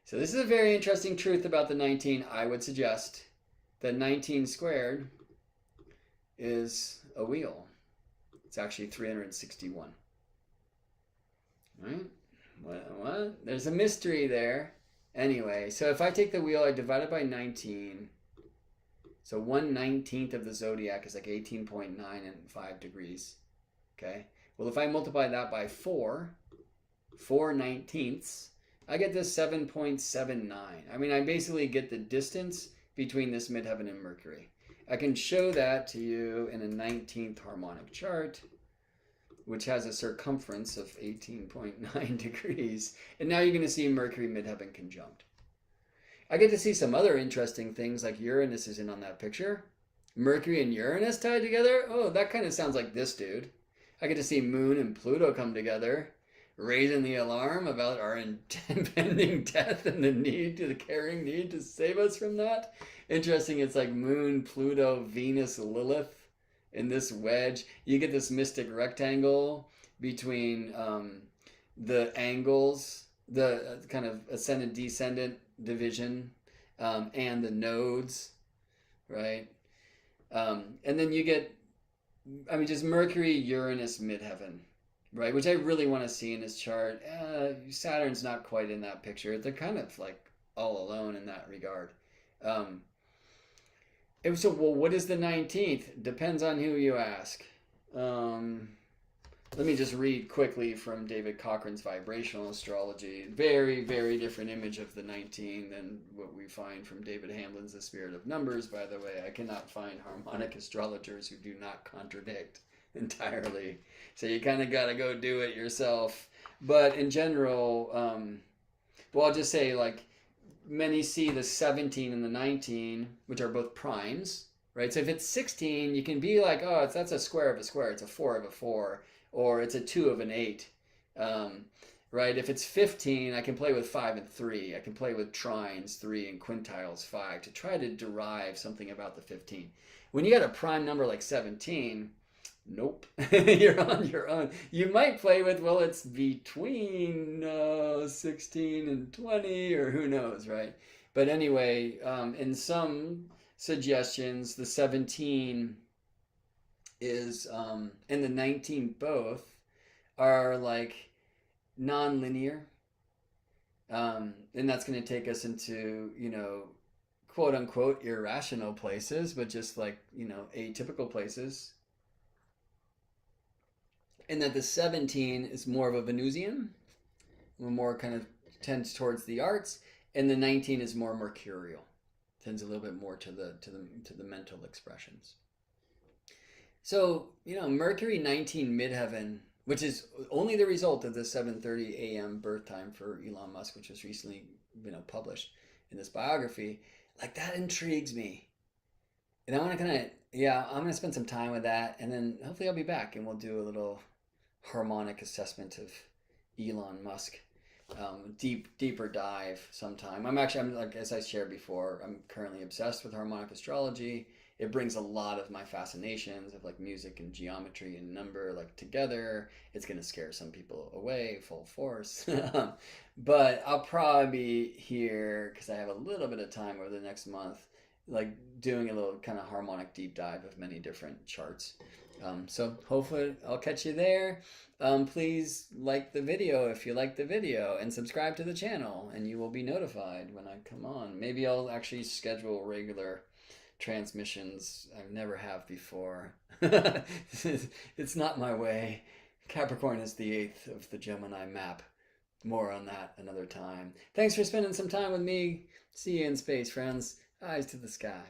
So this is a very interesting truth about the 19. I would suggest that 19 squared is a wheel. It's actually 361. Right? What? There's a mystery there. Anyway, so if I take the wheel, I divide it by 19. So 1/19 of the zodiac is like 18.95 degrees. Okay. Well, if I multiply that by 4/19, I get this 7.79. I mean, I basically get the distance between this midheaven and Mercury. I can show that to you in a 19th harmonic chart, which has a circumference of 18.9 degrees. And now you're going to see Mercury midheaven conjunct. I get to see some other interesting things, like Uranus is in on that picture. Mercury and Uranus tied together? Oh, that kind of sounds like this dude. I get to see Moon and Pluto come together, raising the alarm about our impending death and the caring need to save us from that. Interesting, it's like Moon, Pluto, Venus, Lilith in this wedge. You get this mystic rectangle between the angles, the kind of ascendant descendant division, and the nodes, right? And then you get, I mean, just Mercury, Uranus, midheaven, right? Which I really want to see in this chart. Saturn's not quite in that picture. They're kind of like all alone in that regard. So, well, what is the 19th? Depends on who you ask. Let me just read quickly from David Cochran's Vibrational Astrology. Very, very different image of the 19 than what we find from David Hamlin's The Spirit of Numbers, by the way. I cannot find harmonic astrologers who do not contradict entirely. So you kind of got to go do it yourself. But in general, well, I'll just say, like, many see the 17 and the 19, which are both primes, right? So if it's 16, you can be like, oh, that's a square of a square. It's a 4 of a 4. Or it's a 2 of an 8. Right? If it's 15, I can play with 5 and 3. I can play with trines 3 and quintiles 5 to try to derive something about the 15. When you got a prime number like 17, nope. You're on your own. You might play with, well, it's between 16 and 20, or who knows, right? But anyway, in some suggestions, the 17 is and the 19 both are like non-linear, and that's going to take us into, quote unquote irrational places, but just like, atypical places. And that the 17 is more of a Venusian, more kind of tends towards the arts, and the 19 is more mercurial, tends a little bit more to the mental expressions. So, Mercury 19 midheaven, which is only the result of the 7:30 a.m. birth time for Elon Musk, which was recently, published in this biography, like that intrigues me. And I want to I'm going to spend some time with that, and then hopefully I'll be back and we'll do a little harmonic assessment of Elon Musk. Deeper dive sometime. I'm like, as I shared before, I'm currently obsessed with harmonic astrology. It brings a lot of my fascinations of like music and geometry and number like together. It's going to scare some people away full force. But I'll probably be here because I have a little bit of time over the next month, like doing a little kind of harmonic deep dive of many different charts. So hopefully I'll catch you there. Please like the video if you like the video, and subscribe to the channel, and you will be notified when I come on. Maybe I'll actually schedule regular transmissions. I never have before. It's not my way. Capricorn is the 8th of the Gemini map. More on that another time. Thanks for spending some time with me. See you in space, friends. Eyes to the sky.